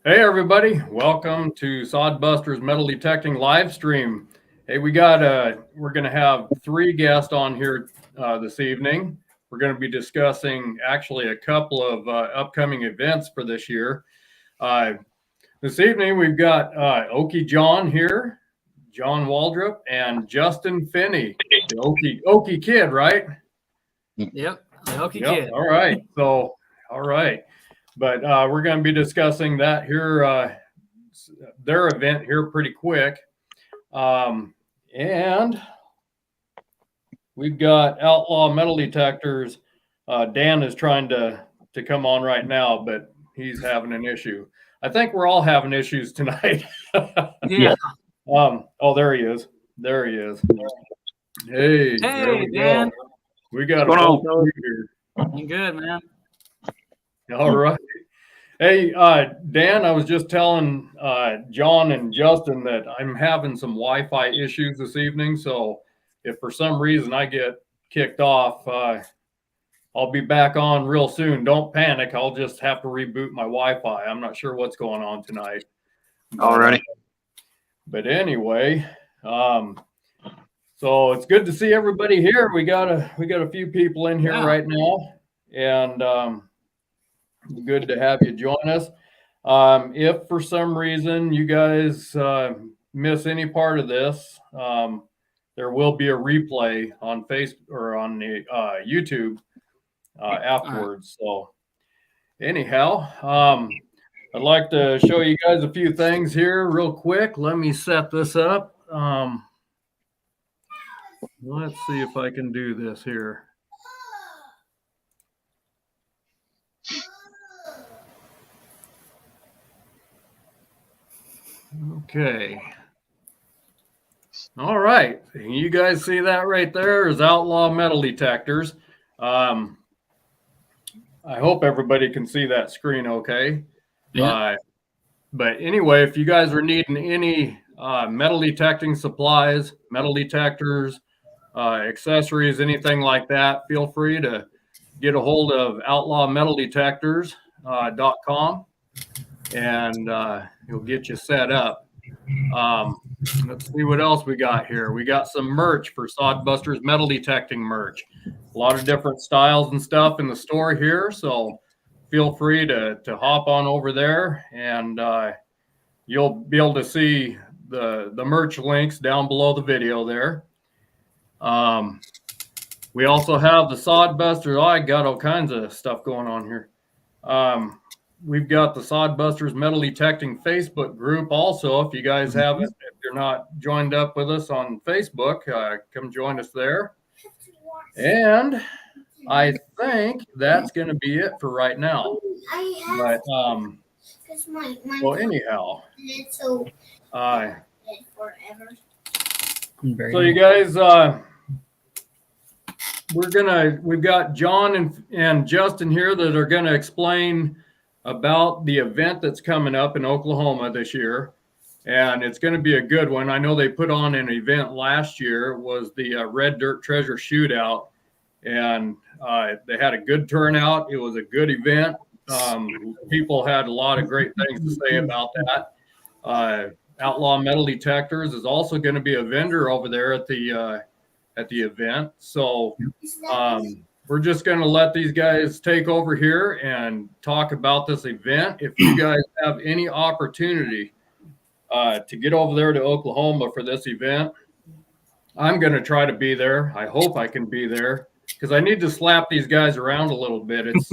Hey everybody, welcome to Sodbuster's Metal Detecting live stream. Hey, we're going to have three guests on here this evening. We're going to be discussing actually a couple of upcoming events for this year. Uh, this evening we've got Okie John here, John Waldrop, and Justin Finney, the Okie kid, right? Yep, the Okie Yep. kid. All right. All right. But we're going to be discussing that here, their event here pretty quick. And we've got Outlaw Metal Detectors. Dan is trying to come on right now, but he's having an issue. I think we're all having issues tonight. Yeah. Oh, there he is. There he is. Hey, there we Dan. go. We got a whole crew here. You good, man? All right. Hey, Dan, I was just telling John and Justin that I'm having some Wi-Fi issues this evening. So if for some reason I get kicked off, I'll be back on real soon. Don't panic. I'll just have to reboot my Wi-Fi. I'm not sure what's going on tonight. Alrighty. But anyway, so it's good to see everybody here. We got a few people in here right now, and good to have you join us. If for some reason you guys miss any part of this, there will be a replay on Facebook or on the YouTube afterwards. So anyhow, I'd like to show you guys a few things here real quick. Let me set this up. Let's see if I can do this here. Okay. All right. You guys see that right there is Outlaw Metal Detectors. I hope everybody can see that screen okay. Yeah. But anyway, if you guys are needing any metal detecting supplies, metal detectors, accessories, anything like that, feel free to get a hold of outlawmetaldetectors.com and he'll get you set up. Let's see what else we got here. We got some merch for Sodbuster's metal detecting merch. A lot of different styles and stuff in the store here, so feel free to hop on over there, and you'll be able to see the merch links down below the video there. We also have the Sodbusters. Oh, I got all kinds of stuff going on here. We've got the Sodbusters Metal Detecting Facebook group also. If you guys haven't, if you're not joined up with us on Facebook, come join us there. And I think that's going to be it for right now. But, well, anyhow. So you guys, we've got John and Justin here that are going to explain about the event that's coming up in Oklahoma this year, and it's going to be a good one. I know they put on an event last year. It was the Red Dirt Treasure Shootout, and they had a good turnout. It was a good event. People had a lot of great things to say about that. Outlaw Metal Detectors is also going to be a vendor over there at the event. So we're just going to let these guys take over here and talk about this event. If you guys have any opportunity to get over there to Oklahoma for this event, I'm going to try to be there. I hope I can be there because I need to slap these guys around a little bit. It's,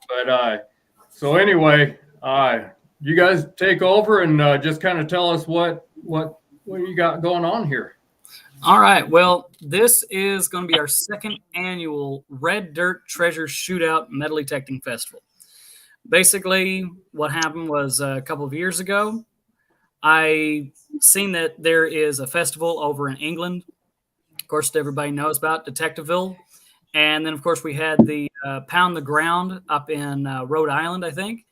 but so anyway, you guys take over and just kind of tell us what you got going on here. All right. Well, this is going to be our second annual Red Dirt Treasure Shootout Metal Detecting Festival. Basically, what happened was a couple of years ago, I seen that there is a festival over in England. Of course, everybody knows about Detectiveville. And then, of course, we had the Pound the Ground up in Rhode Island, I think.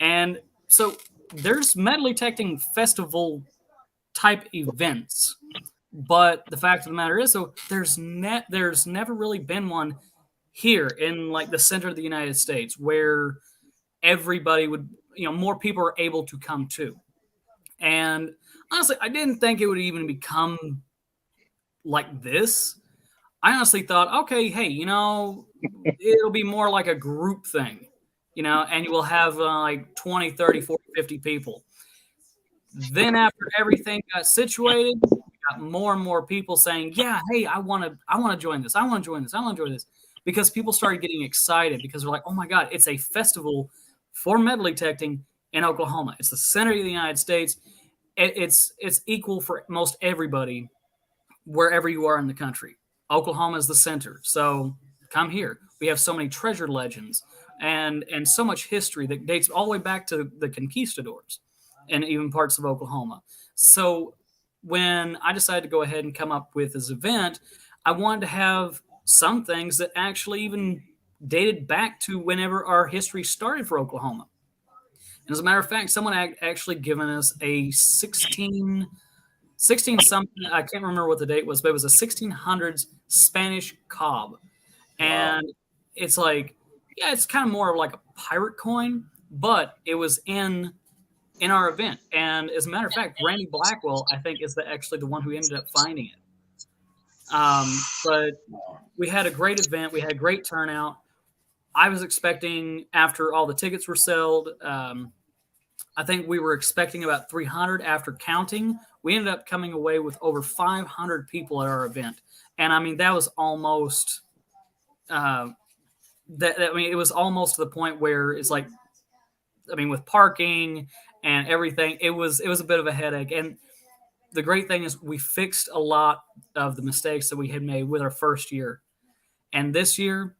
And so there's metal detecting festival type events. But the fact of the matter is, so there's never really been one here in like the center of the United States where everybody would, more people are able to come to. And honestly, I didn't think it would even become like this. I honestly thought, okay, hey, it'll be more like a group thing, and you will have like 20, 30, 40, 50 people. Then after everything got situated, we got more and more people saying, yeah, hey, I want to join this. I want to join this. I want to join this. Because people started getting excited because they're like, oh my God, it's a festival for metal detecting in Oklahoma. It's the center of the United States. It's equal for most everybody wherever you are in the country. Oklahoma is the center. So come here. We have so many treasure legends and so much history that dates all the way back to the conquistadors and even parts of Oklahoma. So when I decided to go ahead and come up with this event, I wanted to have some things that actually even dated back to whenever our history started for Oklahoma. And as a matter of fact, someone actually given us a 16 something, I can't remember what the date was, but it was a 1600s Spanish cob. And it's like, yeah, it's kind of more like a pirate coin, but it was in our event. And as a matter of fact, Randy Blackwell, I think, is actually the one who ended up finding it. But we had a great event. We had a great turnout. I was expecting, after all the tickets were sold, I think we were expecting about 300 after counting. We ended up coming away with over 500 people at our event. And I mean, that was almost, it was almost to the point where it's like, with parking and everything, it was a bit of a headache. And the great thing is we fixed a lot of the mistakes that we had made with our first year. And this year,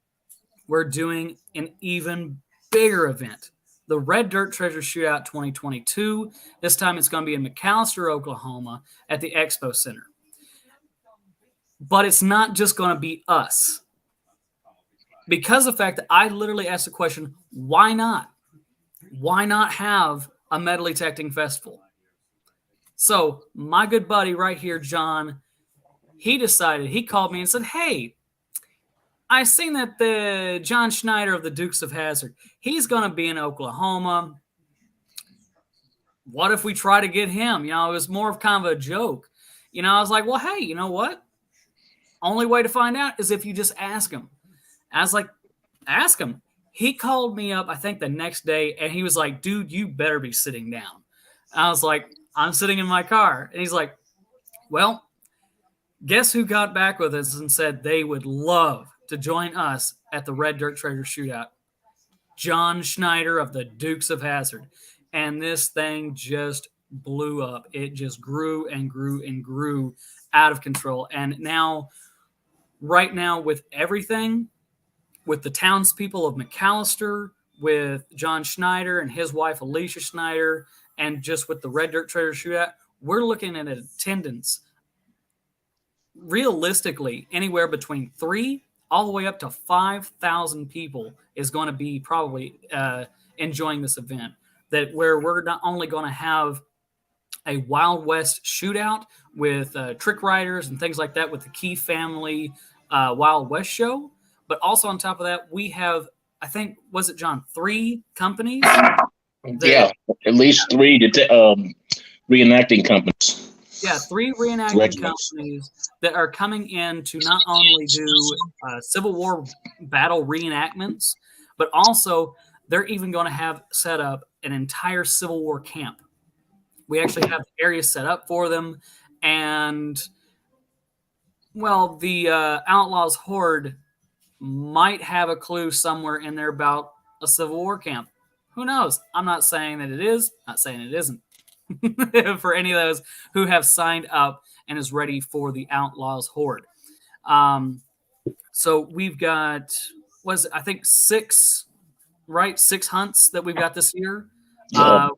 we're doing an even bigger event. The Red Dirt Treasure Shootout 2022. This time it's going to be in McAlester, Oklahoma at the Expo Center. But it's not just going to be us. Because of the fact that I literally asked the question, why not? Why not have a metal detecting festival? So my good buddy right here, John, he called me and said, hey, I seen that the John Schneider of the Dukes of Hazzard, he's going to be in Oklahoma. What if we try to get him? It was more of kind of a joke. I was like, well, hey, you know what? Only way to find out is if you just ask him. I was like, ask him. He called me up, I think, the next day, and he was like, dude, you better be sitting down. I was like, I'm sitting in my car. And he's like, well, guess who got back with us and said they would love to join us at the Red Dirt Treasure Shootout? John Schneider of the Dukes of Hazzard. And this thing just blew up. It just grew and grew and grew out of control. And now, right now, with everything, with the townspeople of McAlester, with John Schneider and his wife, Alicia Schneider, and just with the Red Dirt Treasure Shootout, we're looking at an attendance realistically anywhere between 3 all the way up to 5,000 people is going to be probably enjoying this event. That where we're not only going to have a Wild West shootout with trick riders and things like that with the Key Family Wild West show, but also on top of that, we have, I think, was it John, 3 companies? Yeah, at least 3 reenacting companies. Yeah, 3 reenacting companies that are coming in to not only do Civil War battle reenactments, but also they're even going to have set up an entire Civil War camp. We actually have areas set up for them. And, well, the Outlaws Horde might have a clue somewhere in there about a Civil War camp. Who knows? I'm not saying that it is, not saying it isn't. For any of those who have signed up and is ready for the Outlaws Horde. So we've got, I think 6 hunts that we've got this year. Yeah.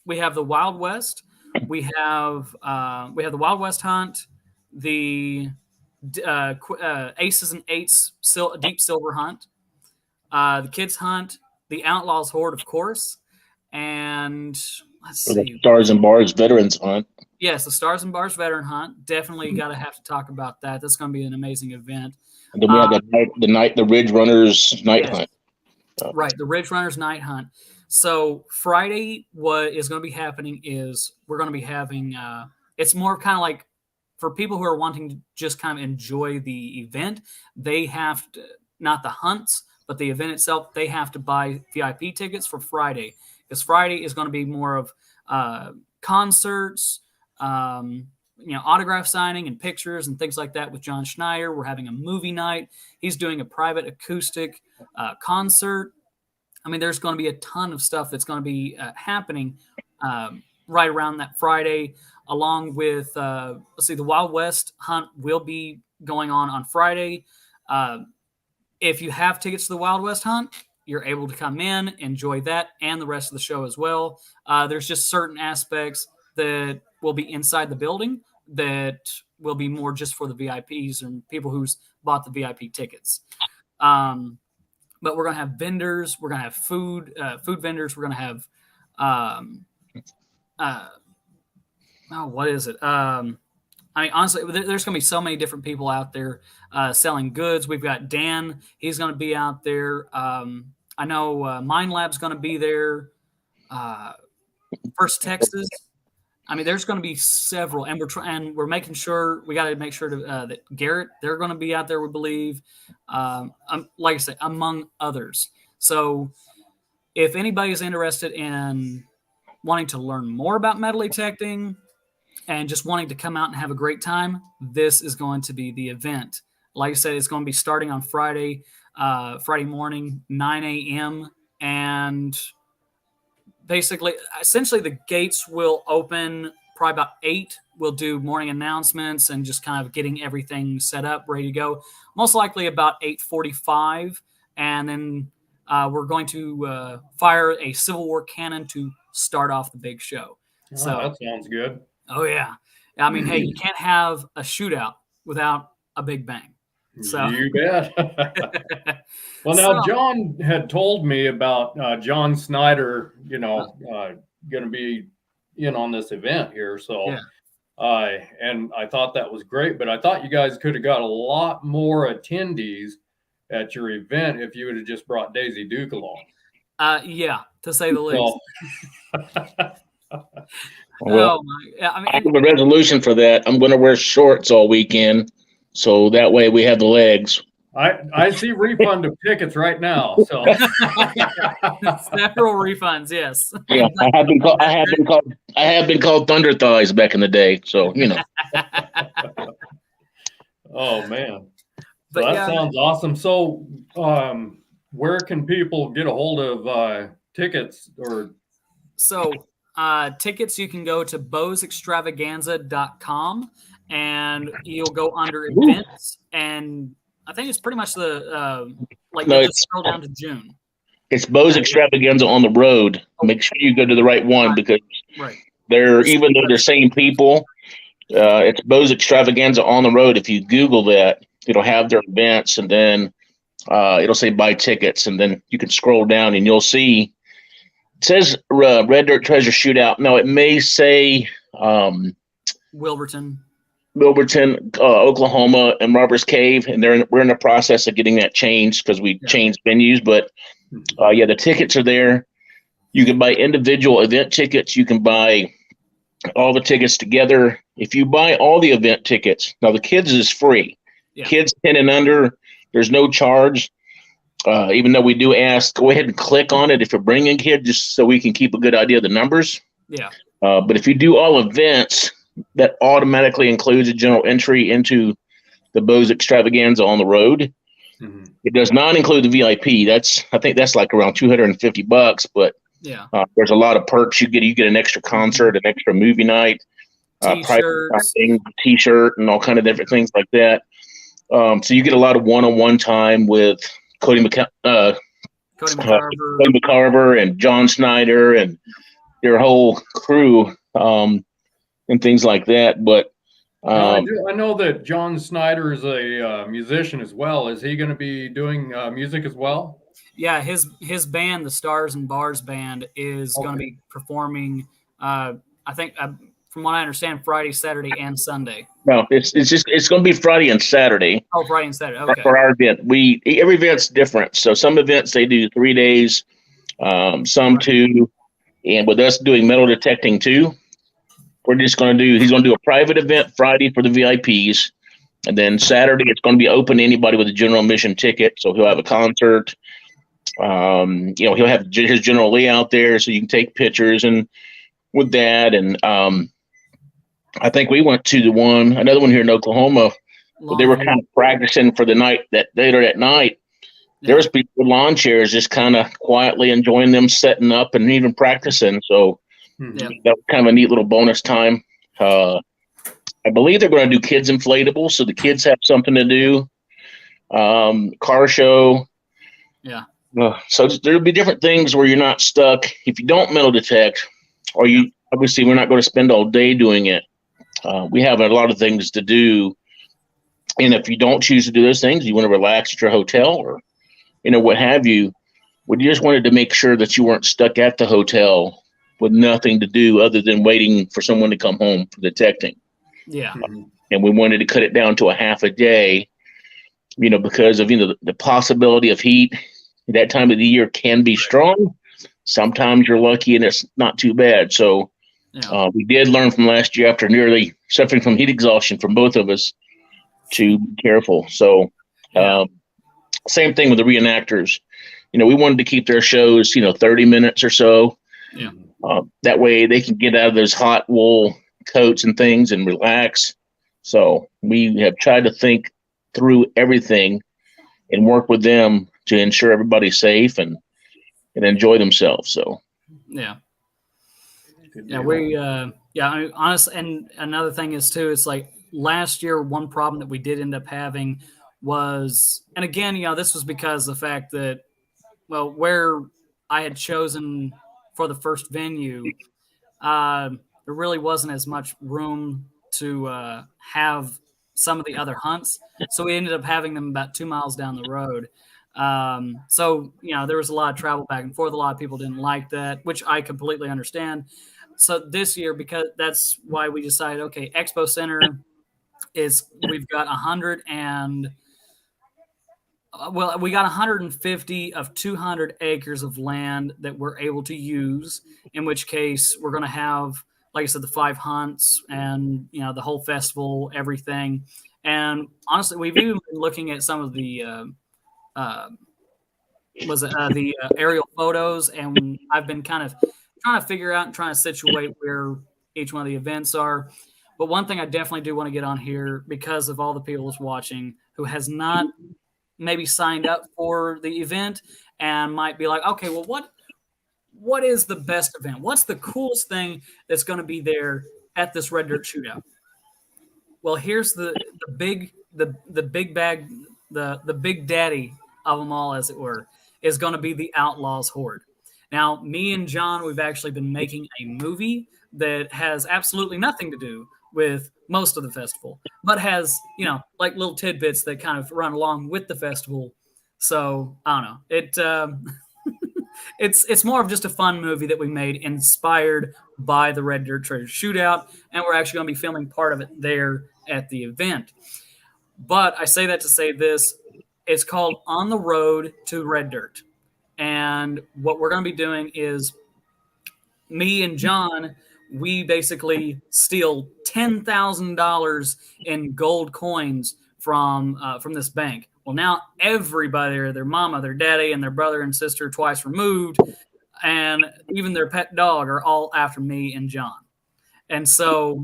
We have the Wild West. We have the Wild West hunt, the Aces and Eights Deep Silver hunt, the Kids hunt, the Outlaws Horde, of course, and let's see. The Stars and Bars Veterans hunt. Yes, the Stars and Bars Veteran hunt. Definitely got to have to talk about that. That's going to be an amazing event. And then we have the Ridge Runners night hunt. Right, the Ridge Runners night hunt. So Friday, what is going to be happening is we're going to be having. It's more kind of like for people who are wanting to just kind of enjoy the event. They have to, not the hunts, but the event itself. They have to buy VIP tickets for Friday, because Friday is going to be more of concerts, autograph signing and pictures and things like that with John Schneider. We're having a movie night. He's doing a private acoustic concert. I mean, there's going to be a ton of stuff that's going to be happening right around that Friday, along with, the Wild West hunt will be going on Friday. If you have tickets to the Wild West hunt, you're able to come in, enjoy that, and the rest of the show as well. There's just certain aspects that will be inside the building that will be more just for the VIPs and people who's bought the VIP tickets. But we're going to have vendors. We're going to have food vendors. We're going to have, what is it? I mean, honestly, there's going to be so many different people out there selling goods. We've got Dan. He's going to be out there. I know MINELAB's going to be there. First Texas. I mean, there's going to be several, and we're making sure we got to make sure that Garrett, they're going to be out there, we believe. Like I said, among others. So, if anybody's interested in wanting to learn more about metal detecting and just wanting to come out and have a great time, this is going to be the event. Like I said, it's going to be starting on Friday morning, 9 a.m. And essentially the gates will open probably about 8. We'll do morning announcements and just kind of getting everything set up, ready to go. Most likely about 8:45. And then we're going to fire a Civil War cannon to start off the big show. Oh, so that sounds good. Oh, yeah. I mean, hey, you can't have a shootout without a big bang. So you bet. Well, now John had told me about John Snyder, going to be in on this event here. So, yeah. And I thought that was great, but I thought you guys could have got a lot more attendees at your event if you would have just brought Daisy Duke along. Yeah, to say the least. Well, I have a resolution for that. I'm going to wear shorts all weekend, so that way we have the legs. I see refund of tickets right now. So several refunds, yes. Yeah, I have been called Thunder Thighs back in the day. So Oh man, so that sounds awesome. So, where can people get a hold of tickets or? So. Tickets, you can go to bowsextravaganza.com and you'll go under events, and I think it's pretty much just scroll down to June. It's Bose Extravaganza on the road. Make sure you go to the right one, because even though they're same people, it's Bose Extravaganza on the road. If you Google that, it'll have their events, and then it'll say buy tickets, and then you can scroll down and you'll see. It says Red Dirt Treasure Shootout. No, it may say Wilburton, Oklahoma, and Robbers Cave, and we're in the process of getting that changed because we changed venues. But the tickets are there. You can buy individual event tickets. You can buy all the tickets together. If you buy all the event tickets, now the kids is free. Yeah. Kids 10 and under, there's no charge. Even though we do ask, go ahead and click on it if you're bringing kids, just so we can keep a good idea of the numbers. Yeah. But if you do all events, that automatically includes a general entry into the Bose Extravaganza on the road. Mm-hmm. It does not include the VIP. I think that's like around $250, but there's a lot of perks you get. You get an extra concert, an extra movie night, T-shirt, and all kind of different things like that. So you get a lot of one-on-one time with Cody McCarver and John Snyder and their whole crew, and things like that. But I know that John Snyder is a musician as well. Is he going to be doing music as well? Yeah, his band, the Stars and Bars Band, is going to be performing. I think, from what I understand, Friday, Saturday, and Sunday. No, it's going to be Friday and Saturday. Oh, Friday and Saturday. Okay. For our event, every event's different. So some events they do 3 days. some too. And with us doing metal detecting too, he's going to do a private event Friday for the VIPs. And then Saturday, it's going to be open to anybody with a general admission ticket. So he'll have a concert. He'll have his general layout there so you can take pictures and with that. And I think we went to another one here in Oklahoma, where they were kind of practicing for the night that later that night. Yeah. There was people with lawn chairs just kind of quietly enjoying them setting up and even practicing. So that was kind of a neat little bonus time. I believe they're going to do kids inflatables, so the kids have something to do. Car show. Yeah. So there'll be different things where you're not stuck. If you don't metal detect, or obviously we're not going to spend all day doing it. We have a lot of things to do. And if you don't choose to do those things, you want to relax at your hotel or, what have you. We just wanted to make sure that you weren't stuck at the hotel with nothing to do other than waiting for someone to come home for detecting. Yeah. And we wanted to cut it down to a half a day, because of, the possibility of heat. That time of the year can be strong. Sometimes you're lucky and it's not too bad. So we did learn from last year after nearly suffering from heat exhaustion from both of us to be careful. So same thing with the reenactors. We wanted to keep their shows, 30 minutes or so. Yeah. That way they can get out of those hot wool coats and things and relax. So we have tried to think through everything and work with them to ensure everybody's safe and enjoy themselves. So honestly, and another thing is too, it's like last year, one problem that we did end up having was, and again, this was because of the fact that, where I had chosen for the first venue, there really wasn't as much room to have some of the other hunts. So we ended up having them about 2 miles down the road. So there was a lot of travel back and forth. A lot of people didn't like that, which I completely understand. So this year, because that's why we decided, okay, Expo Center we've got 150 of 200 acres of land that we're able to use, in which case we're going to have, like I said, the 5 hunts and, the whole festival, everything. And honestly, we've even been looking at some of the, aerial photos, and I've been kind of trying to figure out and trying to situate where each one of the events are. But one thing I definitely do want to get on here, because of all the people that's watching who has not maybe signed up for the event and might be like, okay, well, what is the best event? What's the coolest thing that's going to be there at this Red Dirt Shootout? Well, here's the big bag, the big daddy of them all, as it were, is going to be the Outlaws Horde. Now, me and John, we've actually been making a movie that has absolutely nothing to do with most of the festival, but has, like little tidbits that kind of run along with the festival. So I don't know. It's more of just a fun movie that we made inspired by the Red Dirt Treasure Shootout, and we're actually going to be filming part of it there at the event. But I say that to say this: it's called On the Road to Red Dirt, and what we're going to be doing is me and John. We basically steal $10,000 in gold coins from this bank. Well, now everybody, their mama, their daddy, and their brother and sister twice removed, and even their pet dog are all after me and John. And so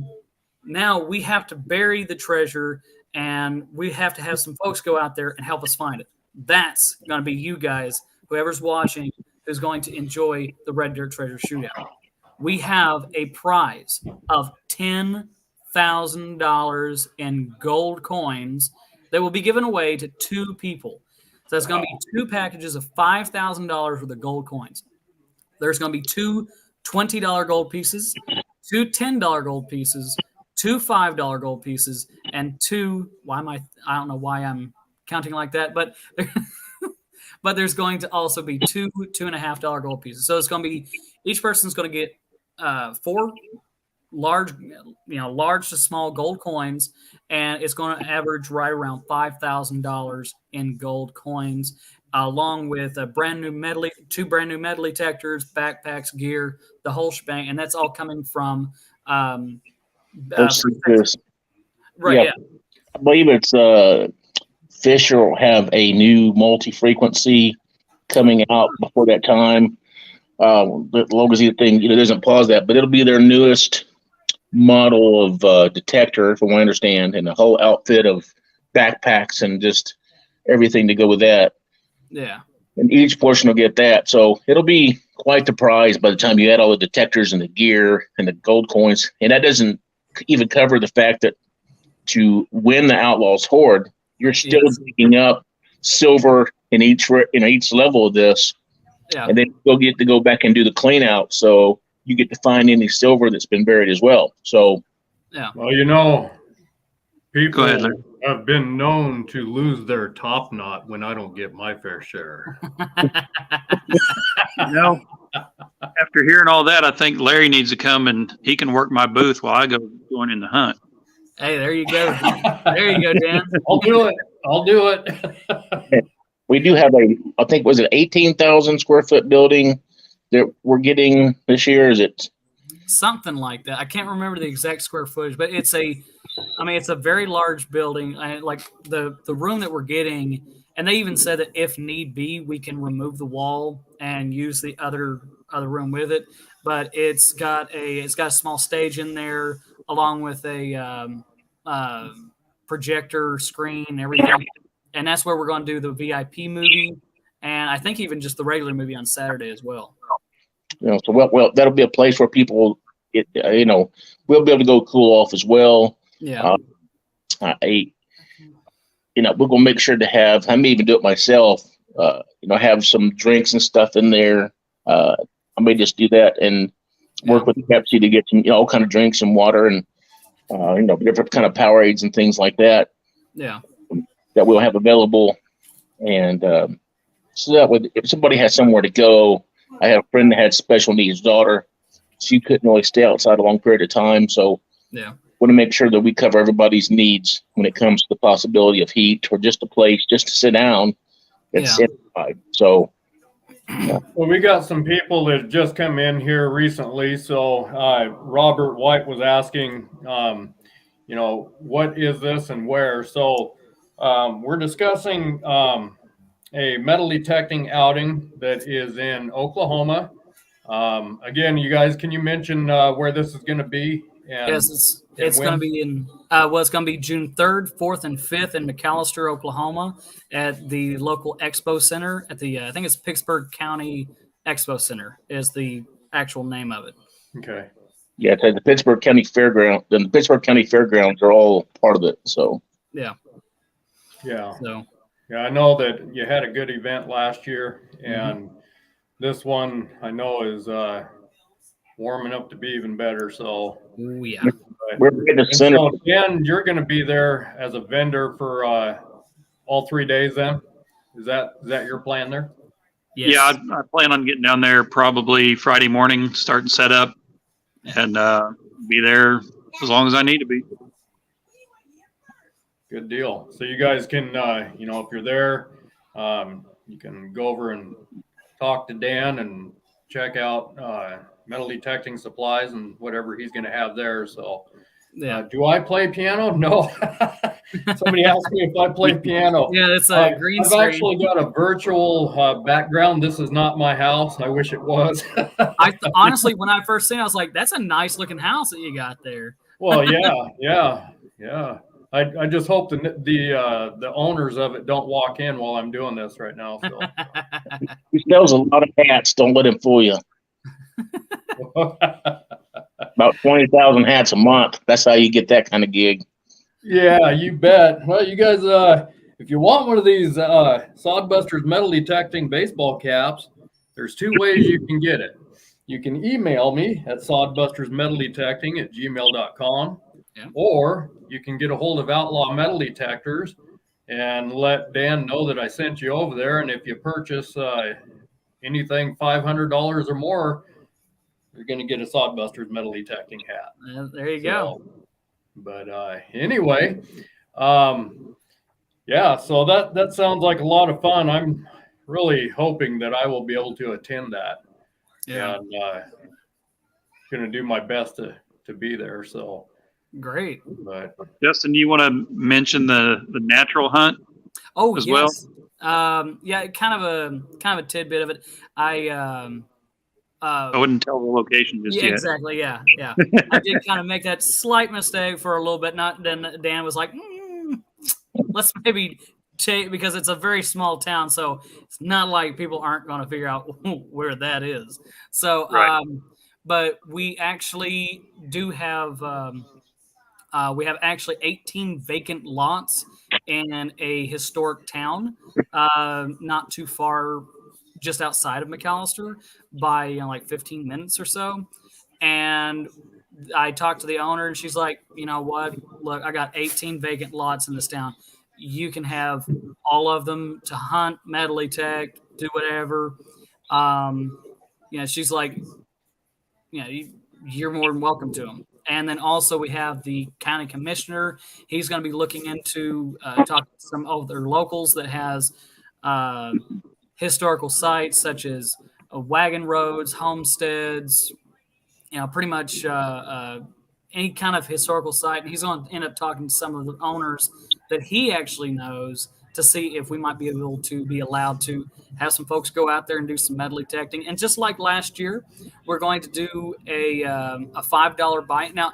now we have to bury the treasure, and we have to have some folks go out there and help us find it. That's going to be you guys, whoever's watching, who's going to enjoy the Red Dirt Treasure Shootout. We have a prize of $10,000 in gold coins that will be given away to 2 people. So it's going to be 2 packages of $5,000 worth of gold coins. There's going to be 2 $20 gold pieces, 2 $10 gold pieces, 2 $5 gold pieces, and 2. I don't know why I'm counting like that, but but there's going to also be 2 $2.50 gold pieces. So it's going to be, each person's going to get 4 large to small gold coins, and it's going to average right around $5,000 in gold coins. along with a two brand new metal detectors, backpacks, gear, the whole shebang, and that's all coming from right. Yeah, Yeah, I believe it's Fisher will have a new multi-frequency coming out before that time. As long as the thing doesn't pause that, but it'll be their newest model of detector, from what I understand, and a whole outfit of backpacks and just everything to go with that. yeah, And each portion will get that, so it'll be quite the prize by the time you add all the detectors and the gear and the gold coins. And that doesn't even cover the fact that to win the Outlaws Horde, you're still digging up silver in each level of this, and then you'll get to go back and do the clean out. So you get to find any silver that's been buried as well. So, well, people have been known to lose their top knot when I don't get my fair share. After hearing all that, I think Larry needs to come and he can work my booth while I go join in the hunt. Hey, there you go. There you go, Dan. I'll do it. We do have I think, was it 18,000 square foot building that we're getting this year? Is it something like that? I can't remember the exact square footage, but it's a very large building. Like the room that we're getting, and they even said that if need be, we can remove the wall and use the other room with it. But it's got a small stage in there, along with a projector screen and everything. And that's where we're going to do the VIP movie, and I think even just the regular movie on Saturday as well. So well, that'll be a place where people, we'll be able to go cool off as well. Yeah. We're gonna make sure to have. I may even do it myself. Have some drinks and stuff in there. I may just do that and work with Pepsi to get some, all kind of drinks and water and different kind of Powerades and things like that. Yeah. That we'll have available, and so that would, if somebody has somewhere to go. I had a friend that had special needs daughter. She couldn't really stay outside a long period of time, so want to make sure that we cover everybody's needs when it comes to the possibility of heat or just a place just to sit down and simplified. So, well, we got some people that just come in here recently. So Robert White was asking, what is this and where? So we're discussing a metal detecting outing that is in Oklahoma. Again, you guys, can you mention where this is going to be? Yes, it's going to be in. It's going to be June 3rd, 4th, and 5th in McAllister, Oklahoma, at the local expo center. At the I think it's Pittsburgh County Expo Center is the actual name of it. Okay. Yeah, it's at the Pittsburgh County Fairground. And the Pittsburgh County Fairgrounds are all part of it. So. Yeah. So. Yeah, I know that you had a good event last year, and this one I know is warming up to be even better. So, yeah, we're in the center. So, Dan, you're going to be there as a vendor for all 3 days. Then, is that your plan there? Yes. Yeah, I plan on getting down there probably Friday morning, starting set up, and be there as long as I need to be. Good deal. So you guys can, if you're there, you can go over and talk to Dan and check out metal detecting supplies and whatever he's going to have there. So, do I play piano? No. Somebody asked me if I play piano. Yeah, it's a green screen. I've actually got a virtual background. This is not my house. I wish it was. Honestly, when I first seen it, I was like, "That's a nice looking house that you got there." Well, yeah. I just hope the owners of it don't walk in while I'm doing this right now. So. He sells a lot of hats. Don't let him fool you. About 20,000 hats a month. That's how you get that kind of gig. Yeah, you bet. Well, you guys, if you want one of these Sodbusters metal detecting baseball caps, there's 2 ways you can get it. You can email me at sodbustersmetaldetecting@gmail.com. Or you can get a hold of Outlaw Metal Detectors and let Dan know that I sent you over there. And if you purchase anything $500 or more, you're going to get a Sodbusters metal detecting hat. There you go. But anyway, so that sounds like a lot of fun. I'm really hoping that I will be able to attend that. Yeah. And going to do my best to be there. So Great. but Justin, you want to mention the natural hunt? Oh, as yes. Yeah, kind of a tidbit of it. I wouldn't tell the location just Yeah, yet. exactly. Yeah. I did kind of make that slight mistake for a little bit. Not then Dan was like, let's maybe take, because it's a very small town, so it's not like people aren't going to figure out where that is. So, Right. but we actually do have we have actually 18 vacant lots in a historic town, not too far, just outside of McAllister, by like 15 minutes or so. And I talked to the owner, and she's like, you know what? Look, I got 18 vacant lots in this town. You can have all of them to hunt, metal detect, do whatever. She's like, you're more than welcome to them. And then also we have the county commissioner. He's going to be looking into talking to some other locals that has historical sites such as wagon roads, homesteads, pretty much any kind of historical site. And he's going to end up talking to some of the owners that he actually knows to see if we might be able to be allowed to have some folks go out there and do some metal detecting. And just like last year, we're going to do a $5 bite. Now,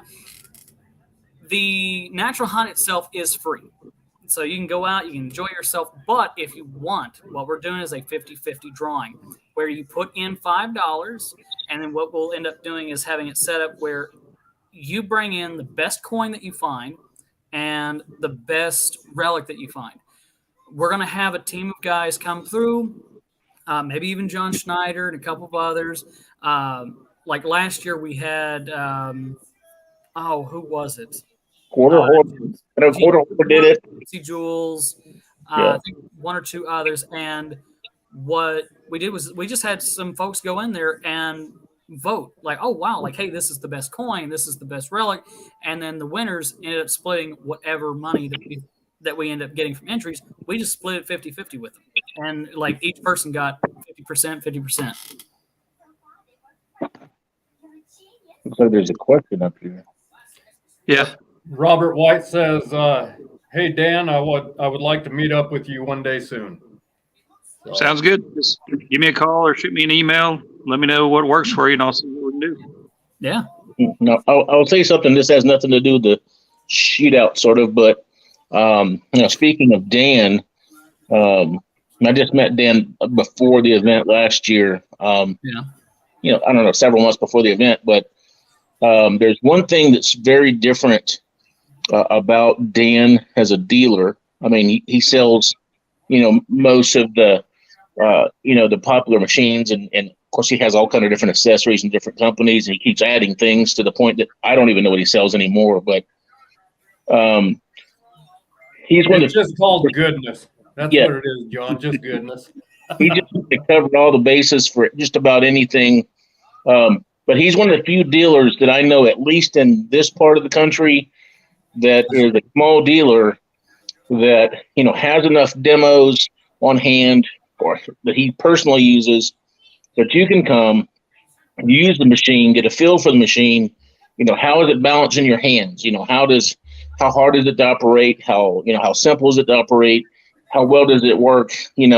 the natural hunt itself is free. So you can go out, you can enjoy yourself. But if you want, what we're doing is a 50-50 drawing where you put in $5. And then what we'll end up doing is having it set up where you bring in the best coin that you find and the best relic that you find. We're going to have a team of guys come through, maybe even John Schneider and a couple of others. Like last year we had, who was it? Quarter Horde. I know Quarter Horde did it. Jules, Yeah. I think one or two others. And what we did was we just had some folks go in there and vote, like, oh wow, like, hey, this is the best coin, this is the best relic. And then the winners ended up splitting whatever money that we end up getting from entries. We just split it 50-50 with them, and like each person got 50%. Looks like there's a question up here. Yeah. Robert White says, "Hey Dan, I would like to meet up with you one day soon." So, Sounds good. Just give me a call or shoot me an email. Let me know what works for you, and I'll see what we can do. Yeah. No, I'll say something. This has nothing to do with the shootout, sort of, but speaking of Dan, I just met Dan before the event last year. I don't know, several months before the event, but there's one thing that's very different about Dan as a dealer. I mean, he sells, most of the, the popular machines, and of course he has all kind of different accessories and different companies, and he keeps adding things to the point that I don't even know what he sells anymore. But he's one it's just called goodness. That's what it is, John. Just goodness. He just covered all the bases for just about anything. But he's one of the few dealers that I know, at least in this part of the country, that is a small dealer that, has enough demos on hand, or that he personally uses, that you can come, use the machine, get a feel for the machine. How is it balanced in your hands? How hard is it to operate? How simple is it to operate? How well does it work, in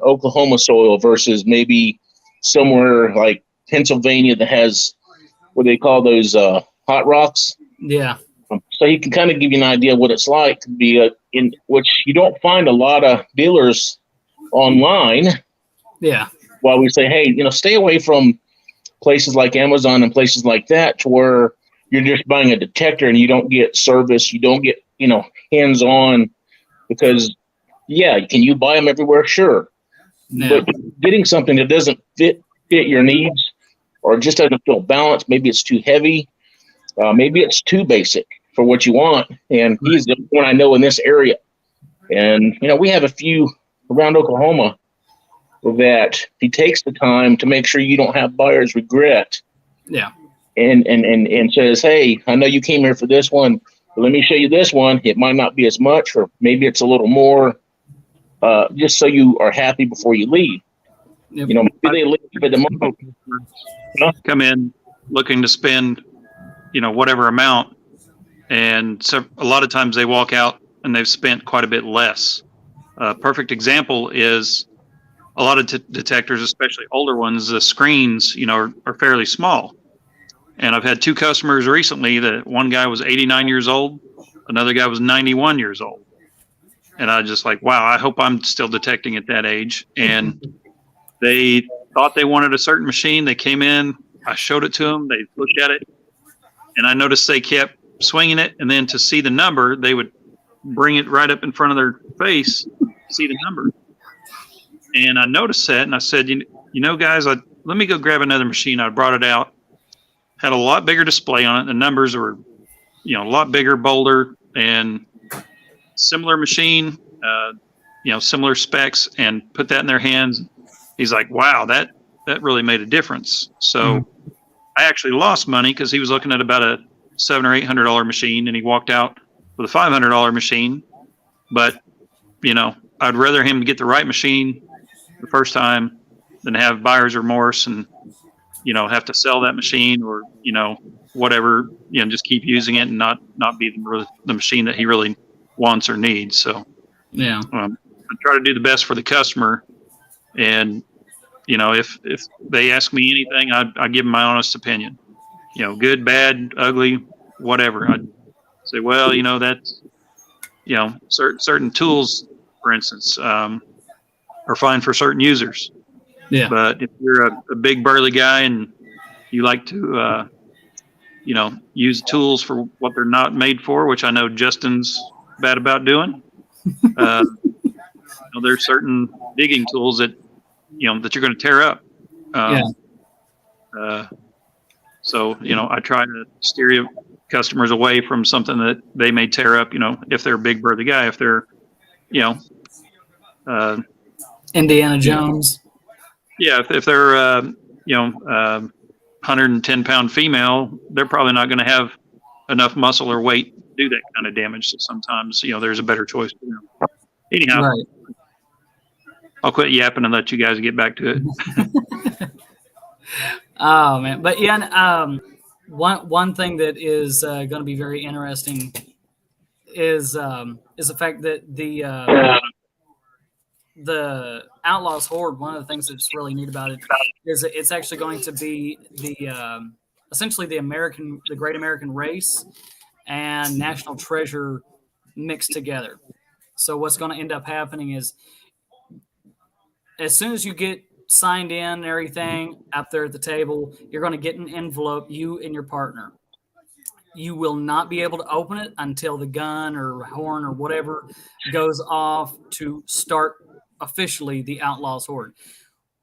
Oklahoma soil versus maybe somewhere like Pennsylvania that has what they call those hot rocks. Yeah. So he can kind of give you an idea of what it's like to be in which you don't find a lot of dealers online. Yeah. While we say, hey, stay away from places like Amazon and places like that, to where you're just buying a detector and you don't get service, you don't get, hands-on, because can you buy them everywhere? Sure. Yeah. But getting something that doesn't fit your needs, or just doesn't feel balanced, maybe it's too heavy, maybe it's too basic for what you want. And he's the one I know in this area. And, we have a few around Oklahoma that he takes the time to make sure you don't have buyer's regret. Yeah. And says, hey, I know you came here for this one, but let me show you this one. It might not be as much, or maybe it's a little more. just so you are happy before you leave. Yep. You know, maybe they leave at the moment. Huh? Come in looking to spend, whatever amount, and so a lot of times they walk out and they've spent quite a bit less. Perfect example is a lot of detectors, especially older ones. The screens, are fairly small. And I've had two customers recently that one guy was 89 years old, another guy was 91 years old. And I just like, wow, I hope I'm still detecting at that age. And they thought they wanted a certain machine. They came in, I showed it to them, they looked at it, and I noticed they kept swinging it. And then to see the number, they would bring it right up in front of their face, see the number. And I noticed that, and I said, guys, let me go grab another machine. I brought it out, had a lot bigger display on it. The numbers were, a lot bigger, bolder, and similar machine, similar specs, and put that in their hands. He's like, wow, that really made a difference. So I actually lost money because he was looking at about a $700 or $800 machine, and he walked out with a $500 machine. But, I'd rather him get the right machine the first time than have buyer's remorse and, have to sell that machine or, whatever, just keep using it and not be the machine that he really wants or needs. So, yeah, I try to do the best for the customer. And, if they ask me anything, I give them my honest opinion, good, bad, ugly, whatever. I'd say, well, that's, certain tools, for instance, are fine for certain users. yeah. But if you're a big burly guy and you like to, use tools for what they're not made for, which I know Justin's bad about doing, there's certain digging tools that, that you're going to tear up. So, I try to steer customers away from something that they may tear up, if they're a big burly guy, if they're, Indiana Jones. Yeah, if they're 110-pound female, they're probably not going to have enough muscle or weight to do that kind of damage. So sometimes there's a better choice for them. Anyhow, Right. I'll quit yapping and let you guys get back to it. Oh man, but yeah, one thing that is going to be very interesting is the fact that the Outlaws Horde. One of the things that's really neat about it is that it's actually going to be the essentially the Great American Race and National Treasure mixed together. So what's going to end up happening is, as soon as you get signed in and everything up there at the table, you're going to get an envelope, you and your partner. You will not be able to open it until the gun or horn or whatever goes off to start officially the Outlaws Horde.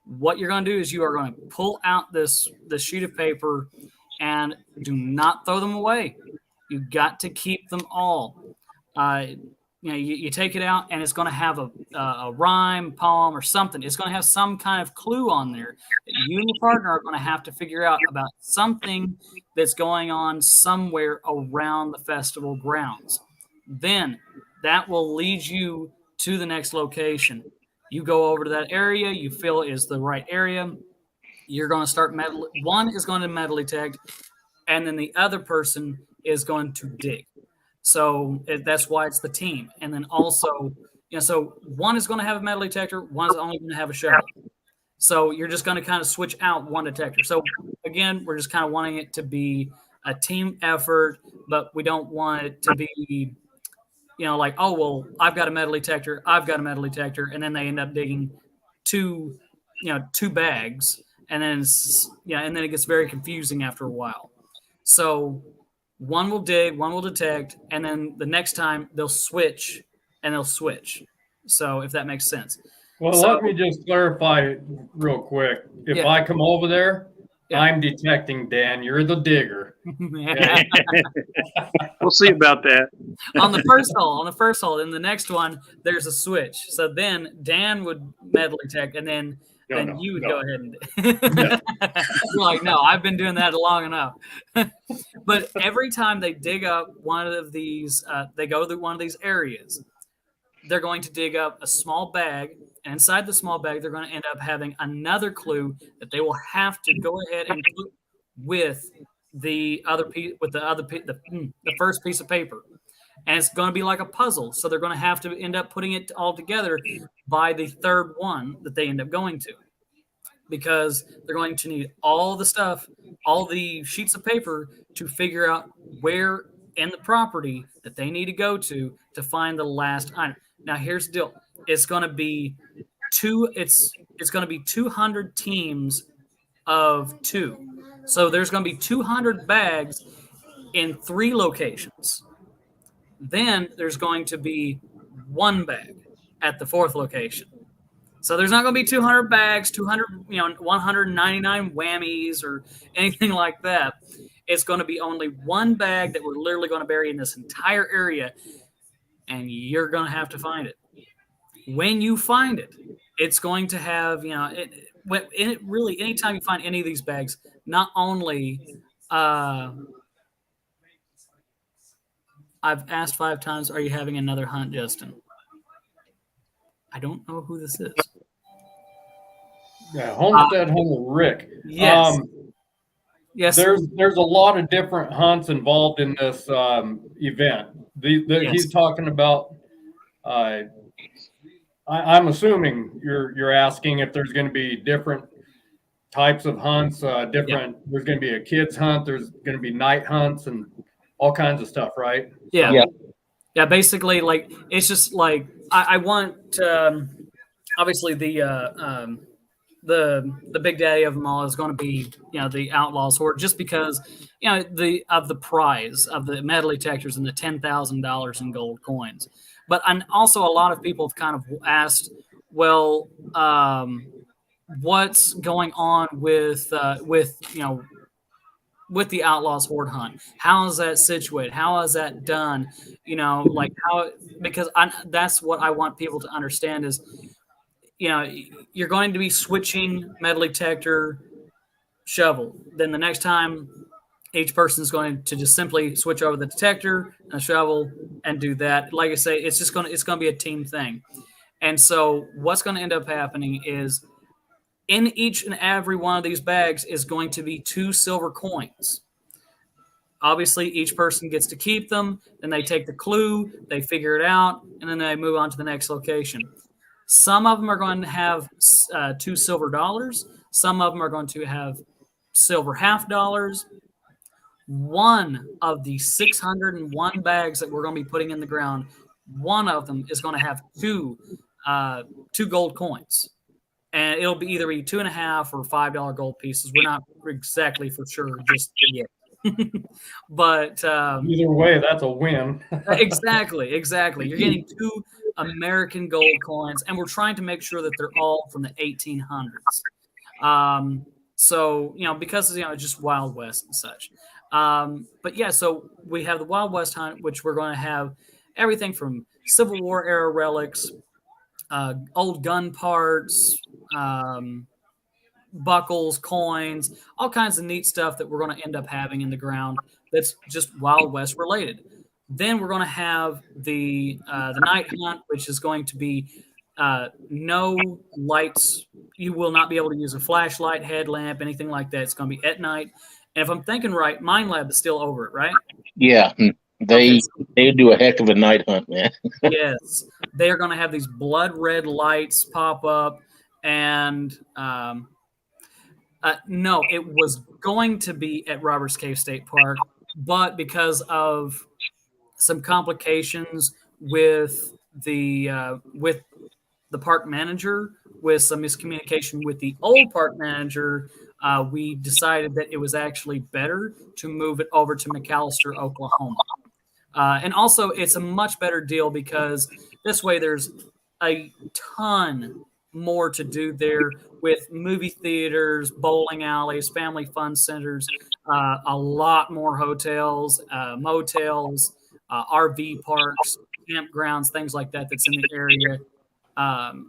What you're going to do is you are going to pull out this sheet of paper and do not throw them away. You got to keep them all. You take it out, and it's going to have a rhyme, poem, or something. It's going to have some kind of clue on there that you and your partner are going to have to figure out about something that's going on somewhere around the festival grounds. Then that will lead you to the next location. You go over to that area you feel is the right area. You're going to start one is going to metal detect, and then the other person is going to dig. So that's why it's the team. And then also, so one is going to have a metal detector, one is only going to have a shovel. So you're just going to kind of switch out one detector. So again, we're just kind of wanting it to be a team effort, but we don't want it to be, like, oh, well, I've got a metal detector, and then they end up digging two bags, and then and then it gets very confusing after a while. So one will dig, one will detect, and then the next time they'll switch. So if that makes sense. Well, let me just clarify real quick. If I come over there, I'm detecting, Dan. You're the digger. We'll see about that. On the first hole. In the next one, there's a switch. So then Dan would metal detect, and then you would go ahead and you're like, no, I've been doing that long enough. But every time they dig up one of these, they go through one of these areas, they're going to dig up a small bag. And inside the small bag, they're going to end up having another clue that they will have to go ahead and put with the first piece of paper. And it's going to be like a puzzle. So they're going to have to end up putting it all together by the third one that they end up going to, because they're going to need all the stuff, all the sheets of paper to figure out where in the property that they need to go to find the last item. Now, here's the deal. It's going to be it's going to be 200 teams of 2. So there's going to be 200 bags in 3 locations. Then there's going to be 1 bag at the 4th location. So there's not going to be 200 bags, 199 whammies or anything like that. It's going to be only 1 bag that we're literally going to bury in this entire area, and you're going to have to find it. When you find it, it's going to have, really, anytime you find any of these bags, not only, I've asked 5 times, are you having another hunt, Justin? I don't know who this is. Yeah, Homestead Hunter Rick. Yes. Yes. There's a lot of different hunts involved in this event. Yes. He's talking about. I'm assuming you're asking if there's going to be different types of hunts. There's going to be a kids hunt. There's going to be night hunts and all kinds of stuff, right? Yeah. Yeah. Basically, like, it's just like I want obviously the big daddy of them all is going to be, the Outlaws Horde, just because, the prize of the metal detectors and the $10,000 in gold coins. But also a lot of people have kind of asked, well, what's going on with the Outlaws Horde hunt? How is that situated? How is that done? Because that's what I want people to understand is, you're going to be switching metal detector, shovel. Then the next time, each person is going to just simply switch over the detector and a shovel and do that. Like I say, it's going to be a team thing. And so what's going to end up happening is in each and every one of these bags is going to be 2 silver coins. Obviously, each person gets to keep them. Then they take the clue, they figure it out, and then they move on to the next location. Some of them are going to have 2 silver dollars. Some of them are going to have silver half dollars. One of the 601 bags that we're going to be putting in the ground, one of them is going to have 2 gold coins. And it'll be either 2.5 or $5 gold pieces. We're not exactly for sure just yet. But either way, that's a win. Exactly. You're getting 2 American gold coins, and we're trying to make sure that they're all from the 1800s. So, because, it's just Wild West and such. But yeah, so we have the Wild West hunt, which we're going to have everything from Civil War era relics, old gun parts, buckles, coins, all kinds of neat stuff that we're going to end up having in the ground that's just Wild West related. Then we're going to have the night hunt, which is going to be no lights. You will not be able to use a flashlight, headlamp, anything like that. It's going to be at night. And if I'm thinking right, MINELAB is still over it, right? Yeah, they do a heck of a night hunt, man. Yes, they are going to have these blood red lights pop up, and no, it was going to be at Roberts Cave State Park, but because of some complications with the park manager, with some miscommunication with the old park manager, we decided that it was actually better to move it over to McAlester, Oklahoma. And also, it's a much better deal because this way there's a ton more to do there with movie theaters, bowling alleys, family fun centers, a lot more hotels, motels, RV parks, campgrounds, things like that that's in the area.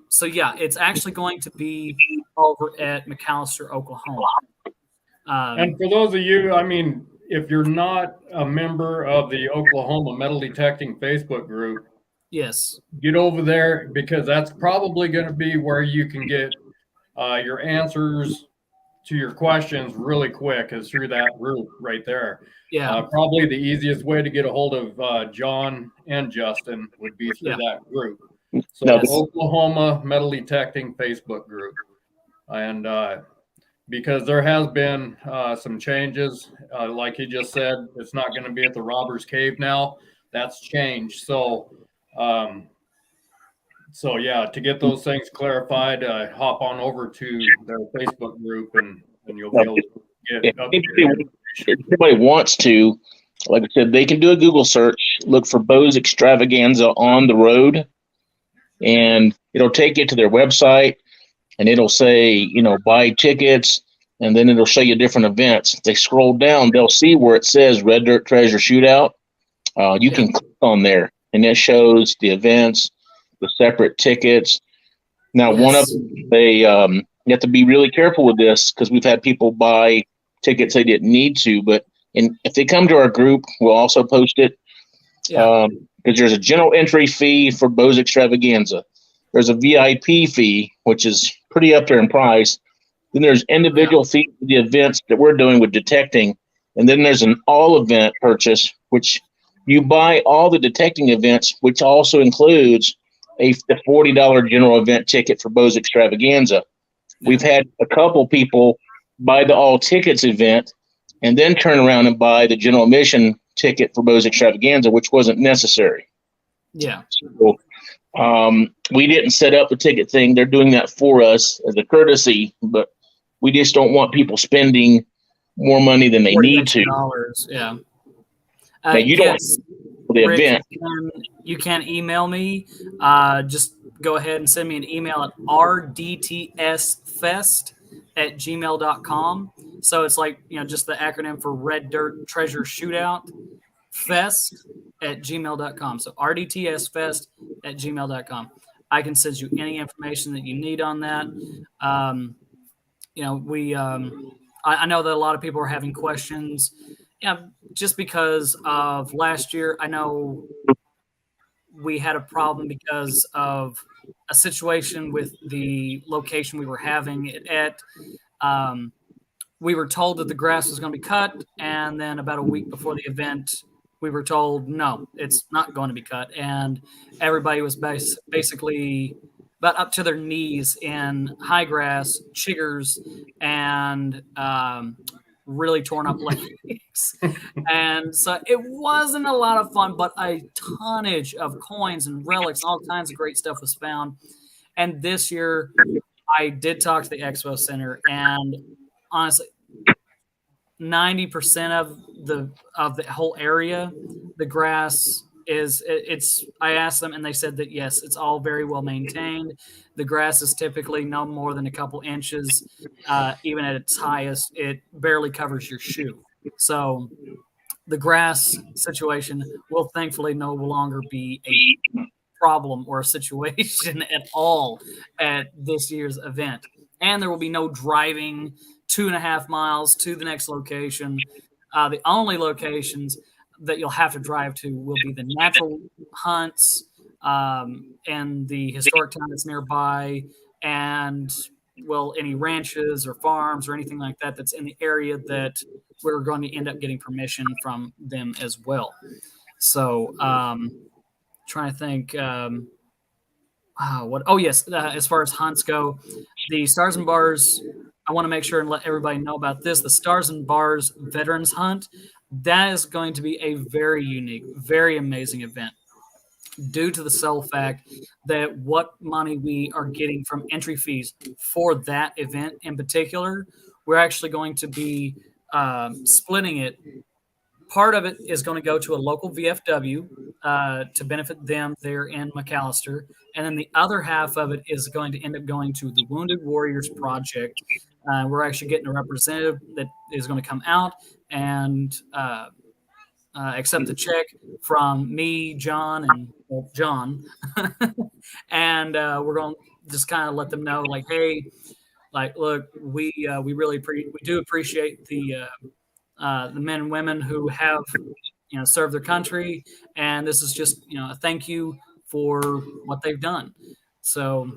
So yeah, it's actually going to be over at McAlester, Oklahoma. And for those of you, if you're not a member of the Oklahoma Metal Detecting Facebook group, Yes. Get over there, because that's probably going to be where you can get your answers to your questions really quick, is through that group right there. Yeah. Probably the easiest way to get a hold of John and Justin would be through that group. So Now, Oklahoma Metal Detecting Facebook group. And because there has been some changes, like he just said, it's not going to be at the Robbers Cave now. That's changed. So yeah, to get those things clarified, hop on over to their Facebook group, and you'll be able to if get anybody wants to, like I said, they can do a Google search, look for Bose Extravaganza on the road, and it'll take you to their website, and it'll say, buy tickets, and then it'll show you different events. If they scroll down, they'll see where it says Red Dirt Treasure Shootout. You can click on there, and it shows the events, the separate tickets. Now, one of them, you have to be really careful with this, because we've had people buy tickets they didn't need to. But if they come to our group, we'll also post it. Because there's a general entry fee for Bose Extravaganza. There's a VIP fee, which is pretty up there in price. Then there's individual fees for the events that we're doing with detecting. And then there's an all event purchase, which you buy all the detecting events, which also includes the $40 general event ticket for Bose Extravaganza. We've had a couple people buy the all tickets event and then turn around and buy the general admission ticket for Bose Extravaganza, which wasn't necessary. Yeah. So, we didn't set up the ticket thing. They're doing that for us as a courtesy, but we just don't want people spending more money than they need to. Yeah. Now, you don't for the Rick, event. You can email me. Just go ahead and send me an email at rdtsfest@gmail.com. So it's like, just the acronym for Red Dirt Treasure Shootout fest@gmail.com. So rdtsfest@gmail.com. I can send you any information that you need on that. I know that a lot of people are having questions. Just because of last year, I know we had a problem because of a situation with the location we were having it at. We were told that the grass was going to be cut, and then about a week before the event, we were told, no, it's not going to be cut. And everybody was basically about up to their knees in high grass, chiggers, and really torn up legs. And so it wasn't a lot of fun, but a tonnage of coins and relics, all kinds of great stuff was found. And this year, I did talk to the Expo Center, and honestly, 90% of the whole area, the grass it's I asked them, and they said that yes, it's all very well maintained. The grass is typically no more than a couple inches. Even at its highest, it barely covers your shoe. So the grass situation will thankfully no longer be a problem or a situation at all at this year's event. And there will be no driving 2.5 miles to the next location. The only locations that you'll have to drive to will be the natural hunts and the historic town that's nearby, and any ranches or farms or anything like that that's in the area that we're going to end up getting permission from them as well. So trying to think as far as hunts go, the Stars and Bars, I want to make sure and let everybody know about this. The Stars and Bars Veterans Hunt, that is going to be a very unique, very amazing event due to the sole fact that what money we are getting from entry fees for that event in particular, we're actually going to be splitting it. Part of it is going to go to a local VFW to benefit them there in McAllister. And then the other half of it is going to end up going to the Wounded Warriors Project. We're actually getting a representative that is going to come out and accept the check from me, John, and John. And we're going to just kind of let them know, like, hey, like, look, we really we do appreciate the men and women who have served their country, and this is just a thank you for what they've done. So,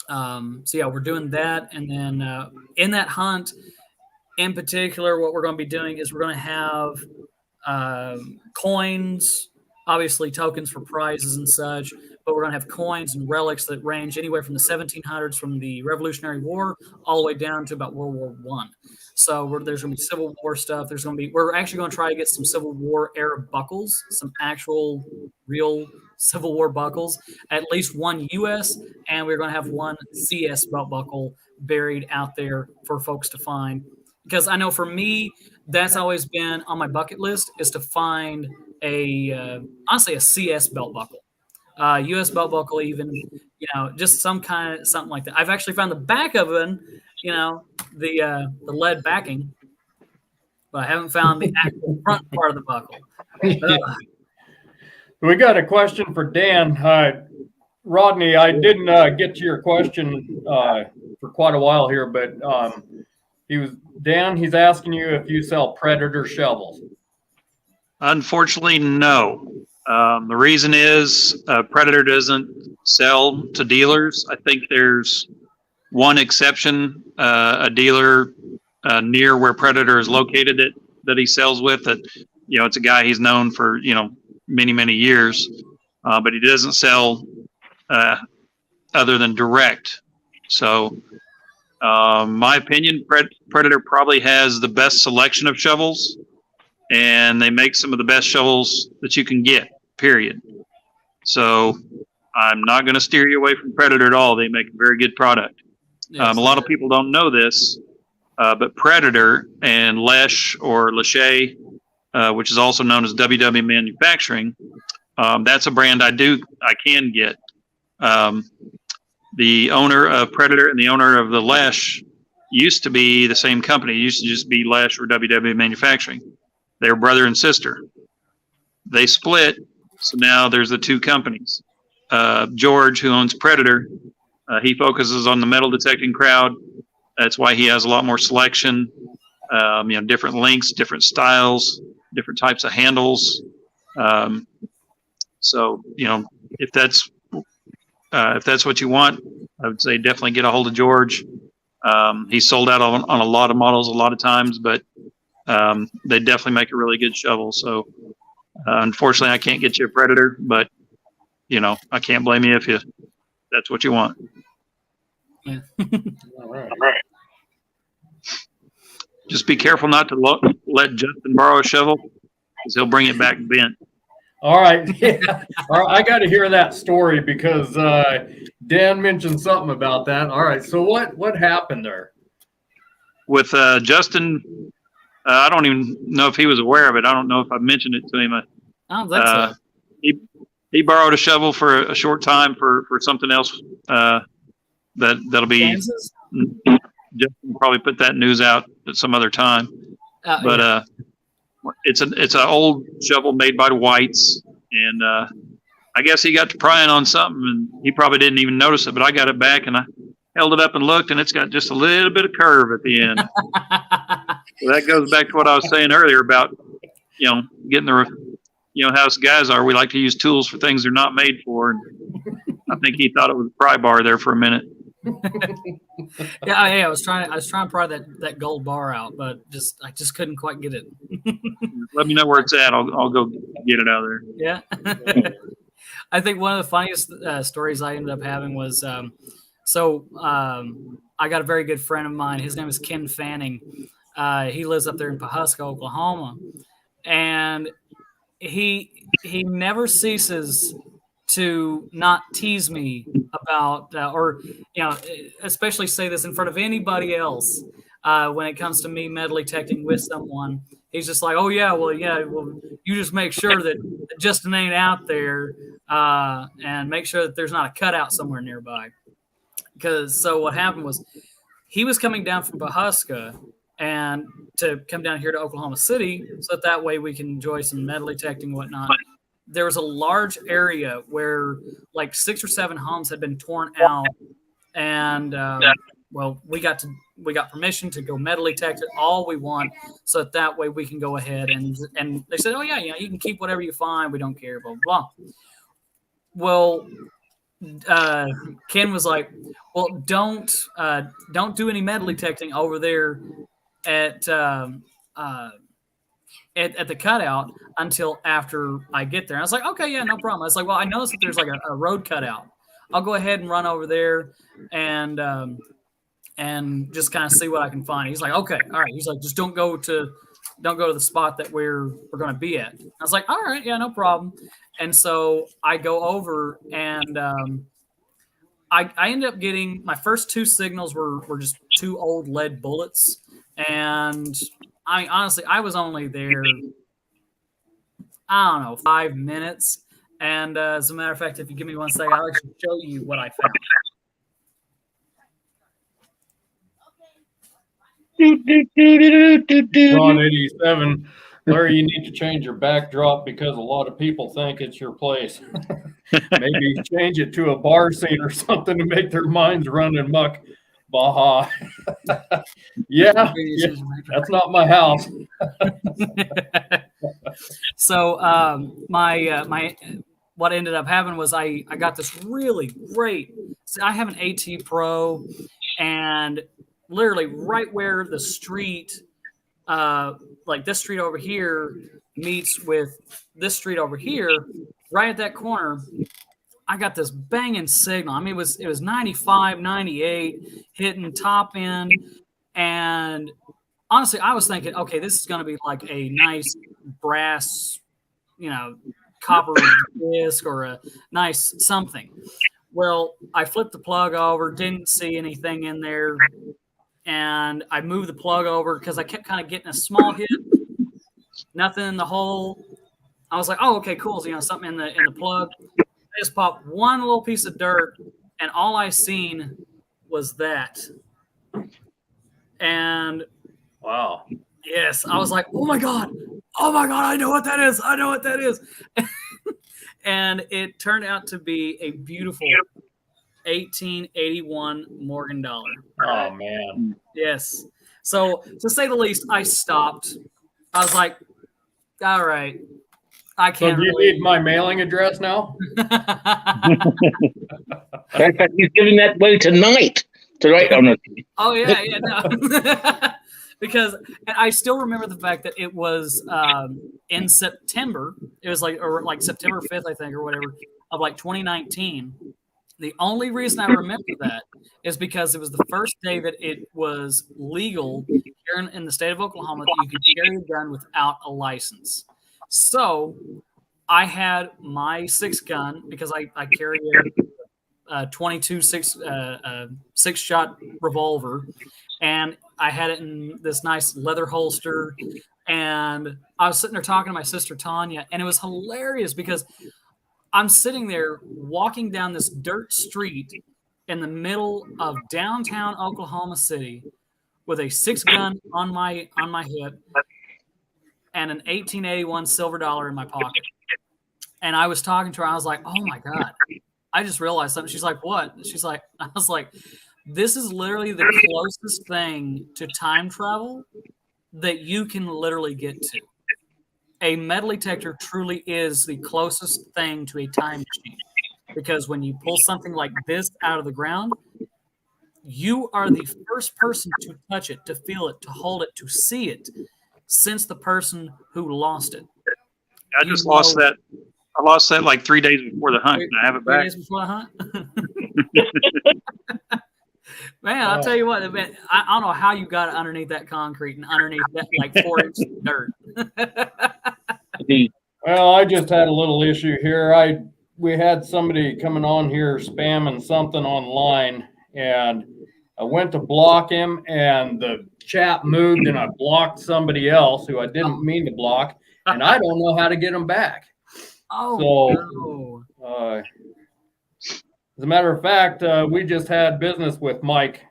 yeah, we're doing that. And then in that hunt in particular, what we're going to be doing is we're going to have coins, obviously tokens for prizes and such, but we're going to have coins and relics that range anywhere from the 1700s, from the Revolutionary War, all the way down to about World War One. So there's going to be Civil War stuff. We're actually going to try to get some Civil War era buckles, some actual real Civil War buckles, at least one U.S., and we're going to have one CS belt buckle buried out there for folks to find. Because I know for me, that's always been on my bucket list, is to find honestly, a CS belt buckle. U.S. belt buckle, even, just something like that. I've actually found the back of it, the lead backing, but I haven't found the actual front part of the buckle. We got a question for Dan. Rodney, I didn't get to your question for quite a while here, but he's asking you if you sell Predator shovels. Unfortunately, no. The reason is Predator doesn't sell to dealers. I think there's one exception, a dealer near where Predator is located that he sells with. That it's a guy he's known for many, many years, but he doesn't sell other than direct. So, my opinion, Predator probably has the best selection of shovels, and they make some of the best shovels that you can get, period. So I'm not going to steer you away from Predator at all. They make a very good product. A lot of people don't know this, but Predator and Lesh or Lachey, which is also known as WW Manufacturing, that's a brand I can get. The owner of Predator and the owner of the Lesh used to be the same company. It used to just be Lesh or WW Manufacturing. They were brother and sister. They split, so now there's the two companies. George, who owns Predator, he focuses on the metal detecting crowd. That's why he has a lot more selection, different lengths, different styles, different types of handles. So, if that's what you want, I would say definitely get a hold of George. He's sold out on a lot of models a lot of times, but they definitely make a really good shovel. So unfortunately, I can't get you a Predator, but I can't blame you if that's what you want. Yeah. All right. Just be careful not to let Justin borrow a shovel, because he'll bring it back bent. All right. Yeah. All right. I got to hear that story because Dan mentioned something about that. All right. So what happened there? With Justin, I don't even know if he was aware of it. I don't know if I mentioned it to him. I don't think so. He borrowed a shovel for a short time for something else. That'll be. Kansas? Justin will probably put that news out at some other time. But it's an old shovel made by the whites, and I guess he got to prying on something, and he probably didn't even notice it. But I got it back, and I held it up and looked, and it's got just a little bit of curve at the end. So that goes back to what I was saying earlier about getting the how us guys are. We like to use tools for things they're not made for, and I think he thought it was a pry bar there for a minute. Yeah, I was trying to pry that gold bar out, but I just couldn't quite get it. Let me know where it's at. I'll go get it out of there. Yeah. I think one of the funniest stories I ended up having was I got a very good friend of mine. His name is Ken Fanning. He lives up there in Pawhuska, Oklahoma, and he never ceases to not tease me about, especially say this in front of anybody else when it comes to me metal detecting with someone. He's just like, oh, well, you just make sure that Justin ain't out there and make sure that there's not a cutout somewhere nearby. So what happened was he was coming down from Pawhuska and to come down here to Oklahoma City so that way we can enjoy some metal detecting and whatnot. There was a large area where like 6 or 7 homes had been torn out, and we got permission to go metal detect it all we want, so that way we can go ahead and they said, oh yeah, you can keep whatever you find, we don't care, blah blah blah. well, Ken was like, well, don't do any metal detecting over there at at the cutout until after I get there. And I was like, okay, yeah, no problem. I was like, well, I noticed that there's like a road cutout. I'll go ahead and run over there and just kind of see what I can find. He's like, okay, all right. He's like, just don't go to the spot that we're going to be at. I was like, all right, yeah, no problem. And so I go over and I ended up getting my first two signals were just two old lead bullets. And I mean, honestly, I was only there, I don't know, 5 minutes. And as a matter of fact, if you give me 1 second, I'll actually show you what I found. Ron 87. Larry, you need to change your backdrop because a lot of people think it's your place. Maybe change it to a bar scene or something to make their minds run amok. Baja. yeah, that's not my house. So my what ended up happening was I got this really great. I have an AT Pro, and literally right where the street, like this street over here meets with this street over here, right at that corner, I got this banging signal. I mean, it was 95, 98, hitting top end. And honestly, I was thinking, okay, this is going to be like a nice brass, copper disc or a nice something. Well, I flipped the plug over, didn't see anything in there. And I moved the plug over because I kept kind of getting a small hit, nothing in the hole. I was like, oh, okay, cool. So, something in the plug. I just popped one little piece of dirt, and all I seen was that. And wow, yes, I was like, oh my god, I know what that is. And it turned out to be a beautiful 1881 Morgan dollar. Oh man, yes. So to say the least, I stopped. I was like, all right. I can't. So do you need my mailing address now? In fact, he's giving that away tonight. Oh yeah, no. Because and I still remember the fact that it was in September. It was like September 5th, I think, or whatever, of like 2019. The only reason I remember that is because it was the first day that it was legal here in the state of Oklahoma that you could carry a gun without a license. So I had my 6-gun because I carry a 22 6-shot revolver, and I had it in this nice leather holster. And I was sitting there talking to my sister Tanya, and it was hilarious because I'm sitting there walking down this dirt street in the middle of downtown Oklahoma City with a 6-gun on my hip and an 1881 silver dollar in my pocket. And I was talking to her. I was like, oh my God, I just realized something. She's like, what? She's like, I was like, this is literally the closest thing to time travel that you can literally get to. A metal detector truly is the closest thing to a time machine, because when you pull something like this out of the ground, you are the first person to touch it, to feel it, to hold it, to see it, since the person who lost it. I just lost that. I lost that like 3 days before the hunt, and I have it back. 3 days before the hunt? Man, I'll tell you what, man, I don't know how you got it underneath that concrete and underneath that like 4 inches of dirt. Well, I just had a little issue here. We had somebody coming on here spamming something online, and I went to block him, and the chat moved, and I blocked somebody else who I didn't mean to block, and I don't know how to get him back. Oh, so, as a matter of fact, we just had business with Mike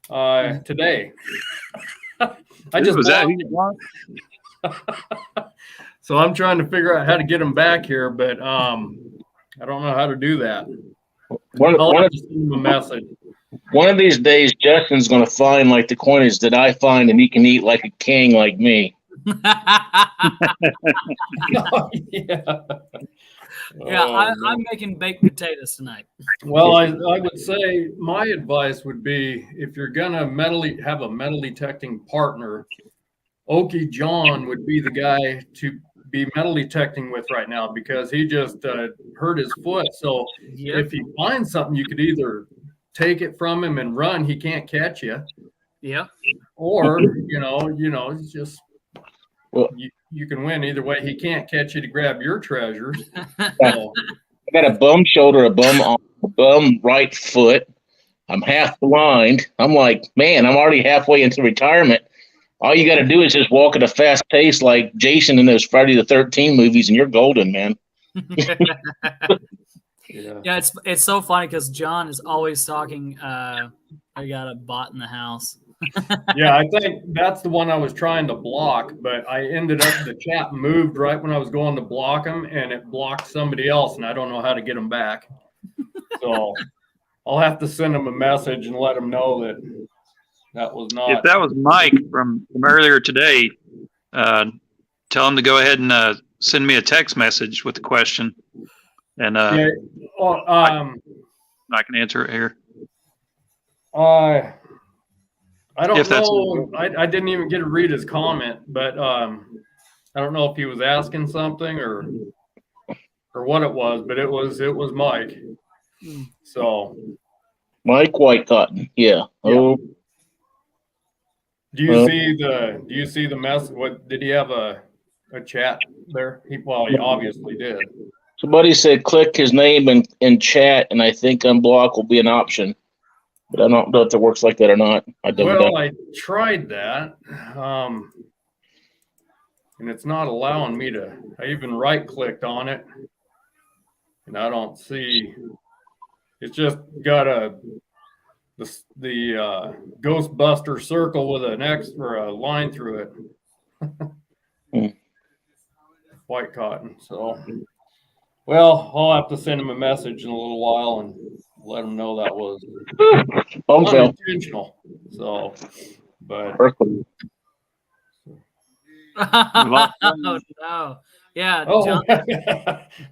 today. I just So I'm trying to figure out how to get him back here, but I don't know how to do that. I'll have to send him a message. One of these days, Justin's going to find like the coinage that I find, and he can eat like a king like me. Oh, yeah. Yeah, Oh, I'm making baked potatoes tonight. well, I would say my advice would be if you're gonna have a metal detecting partner, Okie John would be the guy to be metal detecting with right now because he just hurt his foot. So Yep. if he finds something, you could either take it from him and run. He can't catch you, Yep. or it's just Well, you can win either way. He can't catch you to grab your treasures. I So, got a bum shoulder, a bum arm, a bum right foot. I'm half blind. I'm like, man, I'm already halfway into retirement. All you got to do is just walk at a fast pace like Jason in those Friday the 13th movies, and you're golden, man. yeah. Yeah, it's so funny because John is always talking. I got a bot in the house. Yeah, I think that's the one I was trying to block, but I ended up the chat moved right when I was going to block him, and it blocked somebody else, and I don't know how to get them back. So I'll have to send him a message and let him know that that was not. If that was Mike from earlier today, tell him to go ahead and send me a text message with the question, and Yeah. I can answer it here. I don't If that's- know. I didn't even get to read his comment, but I don't know if he was asking something or what it was, but it was Mike. So Mike White Cotton. Yeah. Oh, do you see the mess? What did he have a chat there? He obviously did. somebody said click his name in chat, and I think unblock will be an option. But I don't know if it works like that or not. I tried that, and it's not allowing me to. I even right-clicked on it, and I don't see. It's just got the Ghostbuster circle with an X or a line through it. White cotton. So, well, I'll have to send him a message in a little while and let him know that was unintentional. So, but Oh no! Yeah, John.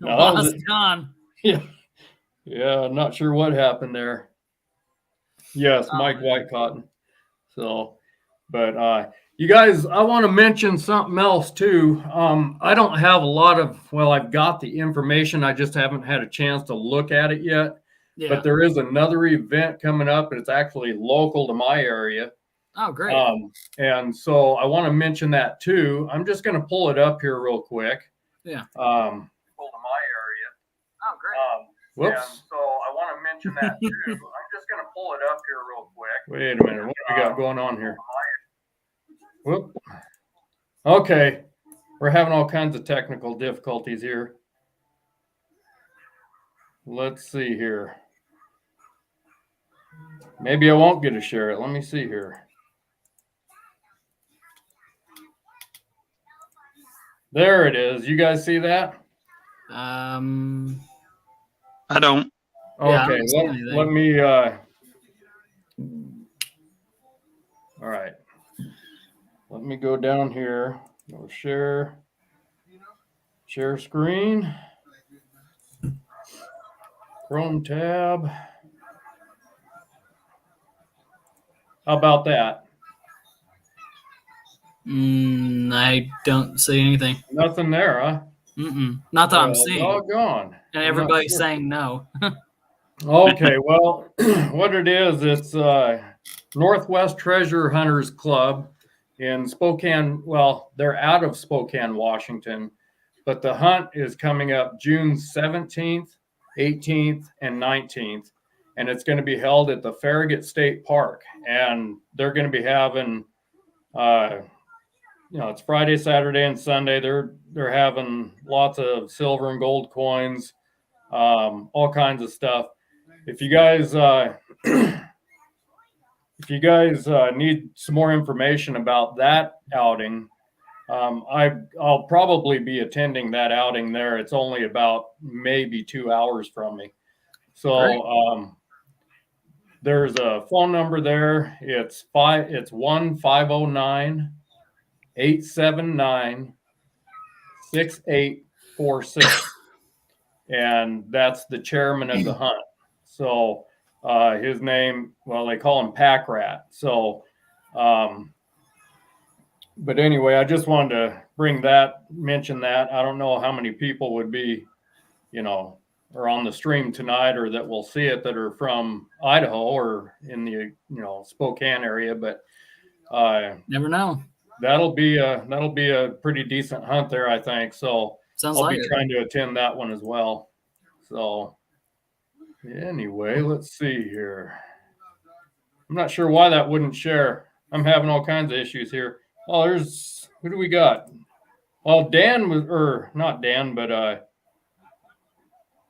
No, Lost John. Yeah, I'm not sure what happened there. Yes, Mike White Cotton. So, but you guys, I want to mention something else too. I don't have a lot of. Well, I've got the information. I just haven't had a chance to look at it yet. Yeah. But there is another event coming up, and it's actually local to my area. Oh, great. And so I want to mention that too. I'm just going to pull it up here real quick. Yeah. Local to my area. Oh, great. Whoops. And so I want to mention that too. I'm just going to pull it up here real quick. Wait a minute. What do we got going on here? Whoop. Okay. We're having all kinds of technical difficulties here. Let's see here. Maybe I won't get to share it. Let me see here. There it is. You guys see that? I don't. Okay. Let me. All right. Let me go down here. Go share screen. Chrome tab. How about that? I don't see anything. Nothing there, huh? Not that I'm seeing. Doggone. And everybody's saying no. Okay, well, what it is, it's Northwest Treasure Hunters Club in Spokane. Well, they're out of Spokane, Washington, but the hunt is coming up June 17th, 18th, and 19th, and it's going to be held at the Farragut State Park, and they're going to be having it's Friday, Saturday, and Sunday. They're having lots of silver and gold coins, all kinds of stuff. If you guys need some more information about that outing, I'll probably be attending that outing there. It's only about maybe 2 hours from me. So there's a phone number there. It's 1-509-879-6846. and that's the chairman of the hunt. So his name, well, they call him Pack Rat. So, but anyway, I just wanted to mention that. I don't know how many people would be, or on the stream tonight, or that will see it, that are from Idaho or in the, Spokane area, but never know. That'll be a pretty decent hunt there, I think. So Sounds I'll like be it. trying to attend that one as well. So anyway, let's see here. I'm not sure why that wouldn't share. I'm having all kinds of issues here. Oh, who do we got? Well, Dan was, or not Dan, but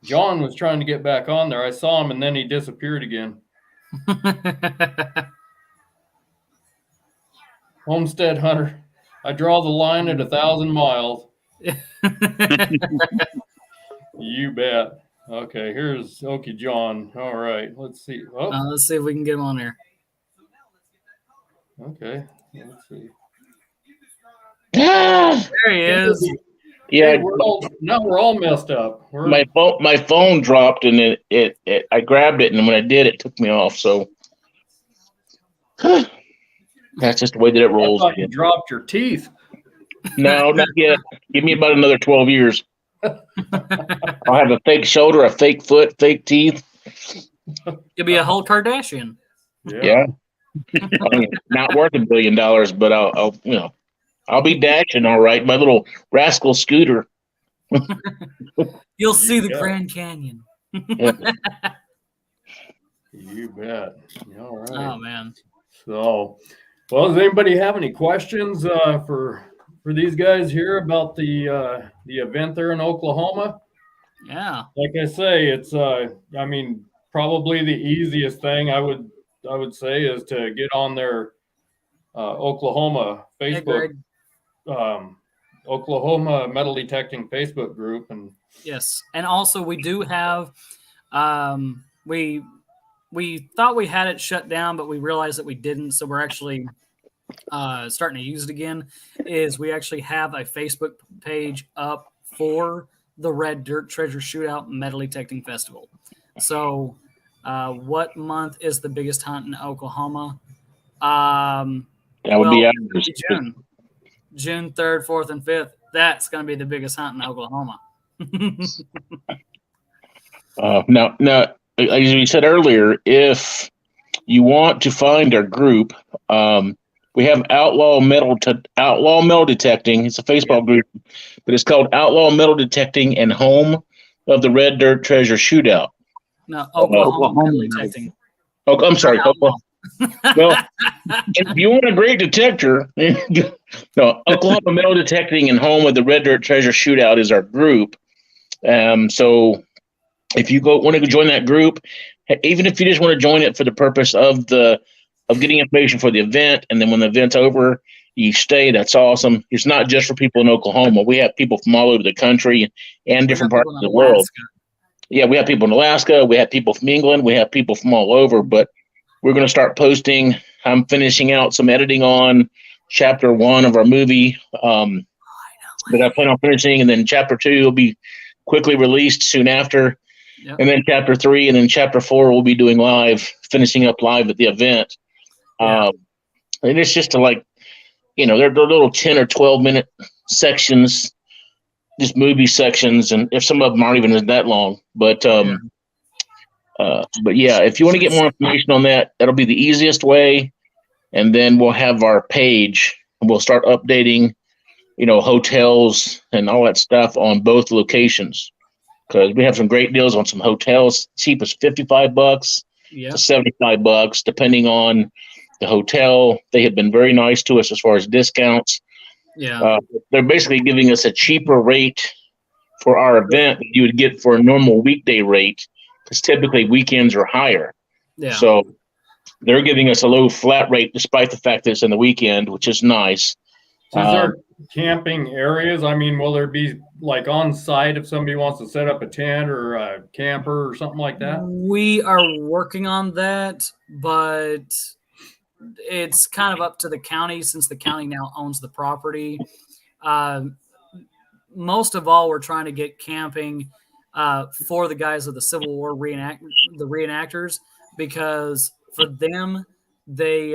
John was trying to get back on there. I saw him and then he disappeared again. Homestead Hunter. I draw the line at 1,000 miles. You bet. Okay, here's Okie John. All right, let's see. Oh, let's see if we can get him on there. Okay, let's see. There he is. Yeah, Hey, now we're all messed up. my phone dropped and it I grabbed it, and when I did, it took me off. So that's just the way that it rolls. I thought you dropped your teeth. No, not yet. Give me about another 12 years. I'll have a fake shoulder, a fake foot, fake teeth. You'll be a whole Kardashian. Yeah. I mean, not worth $1 billion, but I'll be dashing all right. My little rascal scooter. You'll see the Grand Canyon. You bet. All right. Oh man. So, well, does anybody have any questions for these guys here about the event there in Oklahoma? Yeah. Like I say, it's probably the easiest thing I would say is to get on their Oklahoma Facebook, Oklahoma metal detecting Facebook group. And yes, and also we do have we thought we had it shut down, but we realized that we didn't, so we're actually starting to use it again. We actually have a Facebook page up for the Red Dirt Treasure Shootout Metal Detecting Festival. So what month is the biggest hunt in Oklahoma? That would be ours. June 3rd, 4th, and 5th. That's going to be the biggest hunt in Oklahoma. Now, as we said earlier, if you want to find our group, we have Outlaw Metal Detecting. It's a Facebook group, but it's called Outlaw Metal Detecting and Home of the Red Dirt Treasure Shootout. No, Oklahoma Metal Detecting. Oh, I'm sorry. Well, if you want a great detector, Oklahoma Metal Detecting and Home of the Red Dirt Treasure Shootout is our group. So if you want to join that group, even if you just want to join it for the purpose of getting information for the event, and then when the event's over, you stay, that's awesome. It's not just for people in Oklahoma. We have people from all over the country and different parts of the world. Yeah, we have people in Alaska. We have people from England. We have people from all over, but we're going to start posting. I'm finishing out some editing on chapter 1 of our movie that I plan on finishing, and then chapter 2 will be quickly released soon after. Yep. And then chapter 3 and then chapter 4 we'll be doing finishing up live at the event. Yeah. And it's just they're little 10 or 12 minute sections, just movie sections, and if some of them aren't even that long. But yeah, if you want to get more information on that, that'll be the easiest way. And then we'll have our page, and we'll start updating, hotels and all that stuff on both locations, because we have some great deals on some hotels. Cheap as $55 to $75, depending on the hotel. They have been very nice to us as far as discounts. Yeah, they're basically giving us a cheaper rate for our event than you would get for a normal weekday rate, because typically weekends are higher. Yeah. So they're giving us a low flat rate despite the fact that it's in the weekend, which is nice. So is there camping areas? I mean, will there be like on site if somebody wants to set up a tent or a camper or something like that? We are working on that, but it's kind of up to the county, since the county now owns the property. Most of all, we're trying to get camping for the guys of the Civil War reenactors, because for them, they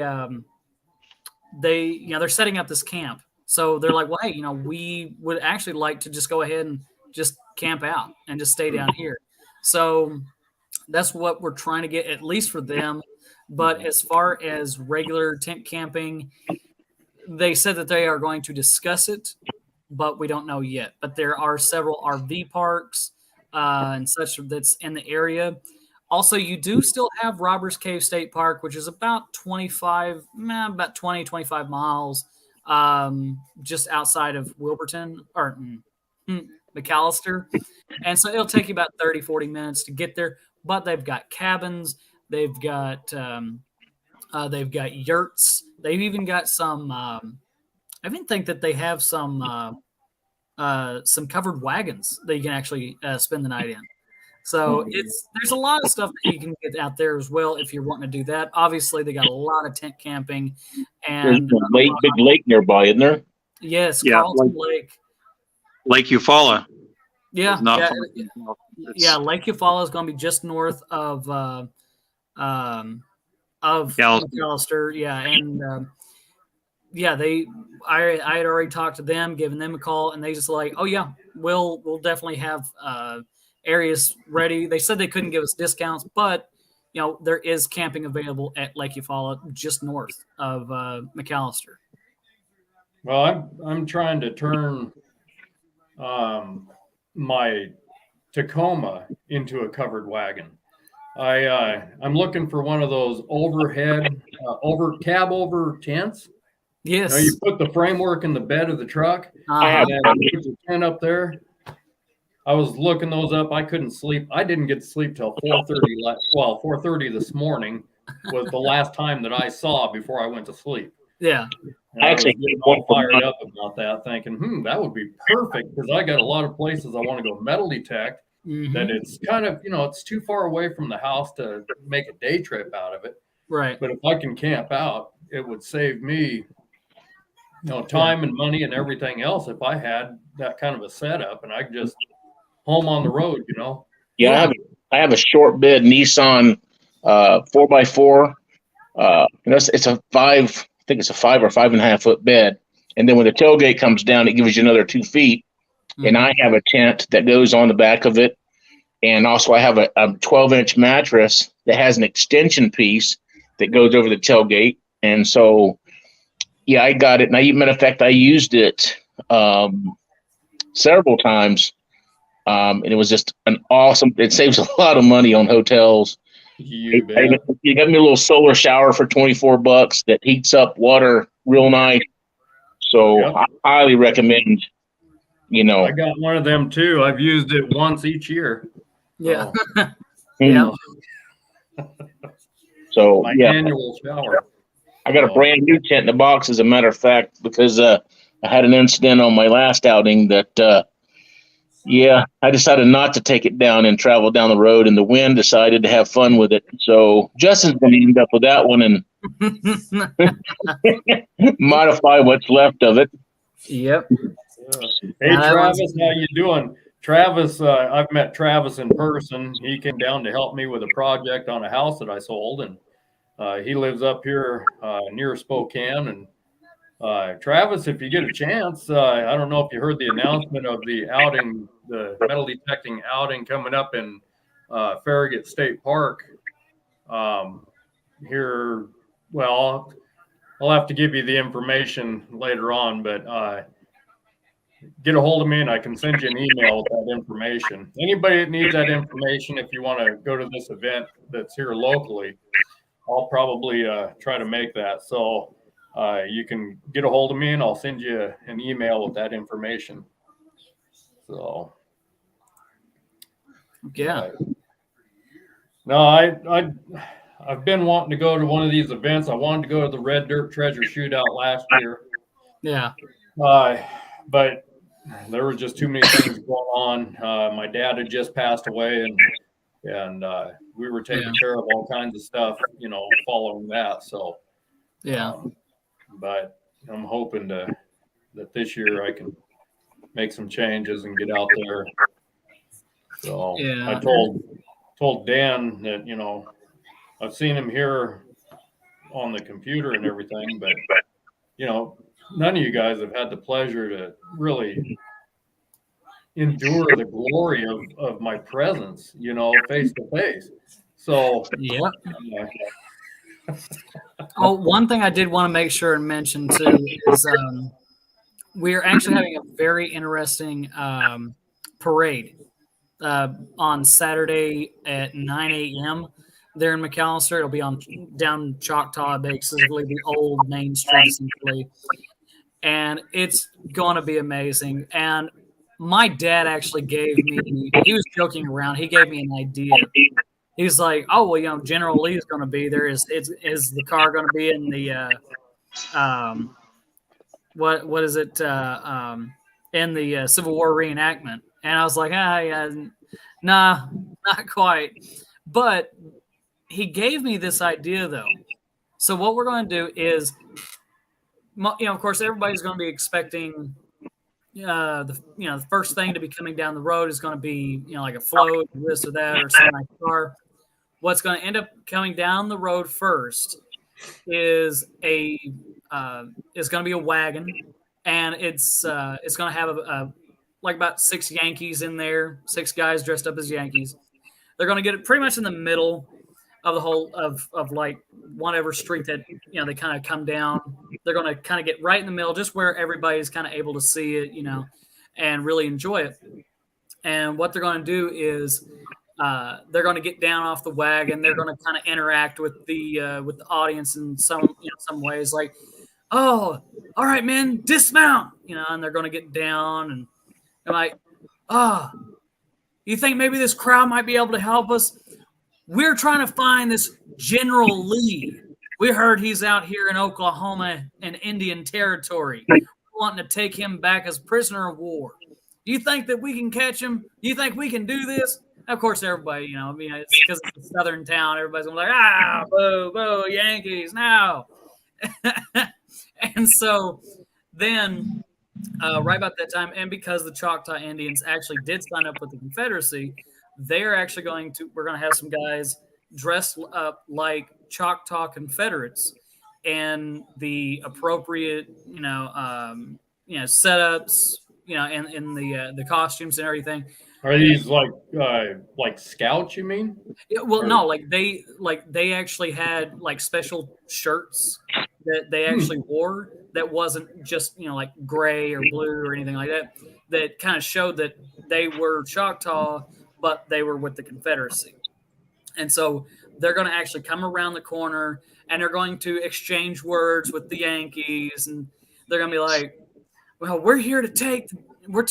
they're setting up this camp. So they're like, well, hey, we would actually like to just go ahead and just camp out and just stay down here. So that's what we're trying to get, at least for them. But as far as regular tent camping, they said that they are going to discuss it, but we don't know yet. But there are several RV parks and such that's in the area. Also, you do still have Robbers Cave State Park, which is about 20, 25 miles just outside of Wilburton or McAllister. And so it'll take you about 30, 40 minutes to get there. But they've got cabins. They've got yurts. They've even got some. I even think that they have some covered wagons that you can actually spend the night in. So there's a lot of stuff that you can get out there as well if you're wanting to do that. Obviously, they got a lot of tent camping, and there's a big lake nearby, isn't there? yes, Yeah, Carlton Lake. Lake Eufaula. Yeah, Not yeah, far. It's- yeah. Lake Eufaula is going to be just north of Galveston. McAllister. Yeah, and yeah, I had already talked to them, given them a call, and they just like, oh yeah, we'll definitely have areas ready. They said they couldn't give us discounts, but there is camping available at Lake Eufaula, just north of McAllister. Well, I'm trying to turn my Tacoma into a covered wagon. I'm looking for one of those overhead cab over tents. Yes, You put the framework in the bed of the truck, uh-huh. and then you put the tent up there. I was looking those up. I couldn't sleep. I didn't get to sleep till 4:30. 4:30 this morning was the last time that I saw before I went to sleep. Yeah. And I was getting all fired up about that, thinking, that would be perfect, because I got a lot of places I want to go metal detect. Mm-hmm. That it's kind of, it's too far away from the house to make a day trip out of it. Right. But if I can camp out, it would save me, time and money and everything else if I had that kind of a setup and I could just home on the road, Yeah, I have a short bed Nissan 4x4. It's a 5 or 5.5 foot bed. And then when the tailgate comes down, it gives you another 2 feet. Mm-hmm. And I have a tent that goes on the back of it. And also I have a 12-inch mattress that has an extension piece that goes over the tailgate. And so, yeah, I got it. And matter of fact, I used it several times. And it was just it saves a lot of money on hotels. You got me a little solar shower for $24 that heats up water real nice. So I highly recommend, I got one of them too. I've used it once each year. Yeah. Yeah. So my annual shower. I got a brand new tent in the box, as a matter of fact, because I had an incident on my last outing that I decided not to take it down and travel down the road, and the wind decided to have fun with it. So Justin's going to end up with that one and modify what's left of it. Yep. Hey, Travis, how you doing? Travis, I've met Travis in person. He came down to help me with a project on a house that I sold, and he lives up here near Spokane. And Travis, if you get a chance, I don't know if you heard the announcement of the outing, the metal detecting outing coming up in Farragut State Park here. Well, I'll have to give you the information later on, but get a hold of me and I can send you an email with that information. Anybody that needs that information, if you want to go to this event that's here locally, I'll probably try to make that. So you can get a hold of me and I'll send you an email with that information. So, yeah. No, I've been wanting to go to one of these events. I wanted to go to the Red Dirt Treasure Shootout last year. Yeah. But there was just too many things going on. My dad had just passed away, and we were taking care of all kinds of stuff, following that. So, but I'm hoping that this year I can make some changes and get out there. So Yeah. I told Dan that, you know, I've seen him here on the computer and everything, but you know, none of you guys have had the pleasure to really endure the glory of my presence, you know, face to face. So Yep. yeah. Oh, one thing I did want to make sure and mention too is we're actually having a very interesting parade on Saturday at 9 a.m. there in McAllister. It'll be on down Choctaw, basically the old Main Street, essentially, and it's going to be amazing. And my dad actually gave me, he was joking around, he gave me an idea. He's like, oh, well, you know, General Lee is going to be there. Is the car going to be in the what is it in the Civil War reenactment? And I was like, yeah, nah, not quite. But he gave me this idea though. So what we're going to do is, you know, of course, everybody's going to be expecting the first thing to be coming down the road is going to be, you know, like a float, this or that, or some car. What's going to end up coming down the road first is going to be a wagon, and it's going to have like about 6 Yankees in there, 6 guys dressed up as Yankees. They're going to get it pretty much in the middle of the whole of like whatever street that, you know, they kind of come down. They're going to kind of get right in the middle, just where everybody's kind of able to see it, you know, and really enjoy it. And what they're going to do is they're going to get down off the wagon. They're going to kind of interact with the audience in some ways, like, oh, all right, men, dismount, you know, and they're going to get down, and I'm like, oh, you think maybe this crowd might be able to help us? We're trying to find this General Lee. We heard he's out here in Oklahoma and Indian Territory. We're wanting to take him back as prisoner of war. Do you think that we can catch him? Do you think we can do this? Of course, everybody, you know, I mean, it's because it's a southern town. Everybody's gonna be like, boo, boo, Yankees, no. And so then, right about that time, and because the Choctaw Indians actually did sign up with the Confederacy, we're going to have some guys dressed up like Choctaw Confederates and the appropriate, setups, you know, in the costumes and everything. Are these like scouts, you mean? Yeah, well, no, like they actually had like special shirts that they actually wore that wasn't just, you know, like gray or blue or anything like that. That kind of showed that they were Choctaw, but they were with the Confederacy. And so they're going to actually come around the corner and they're going to exchange words with the Yankees, and they're going to be like, well, we're here to we're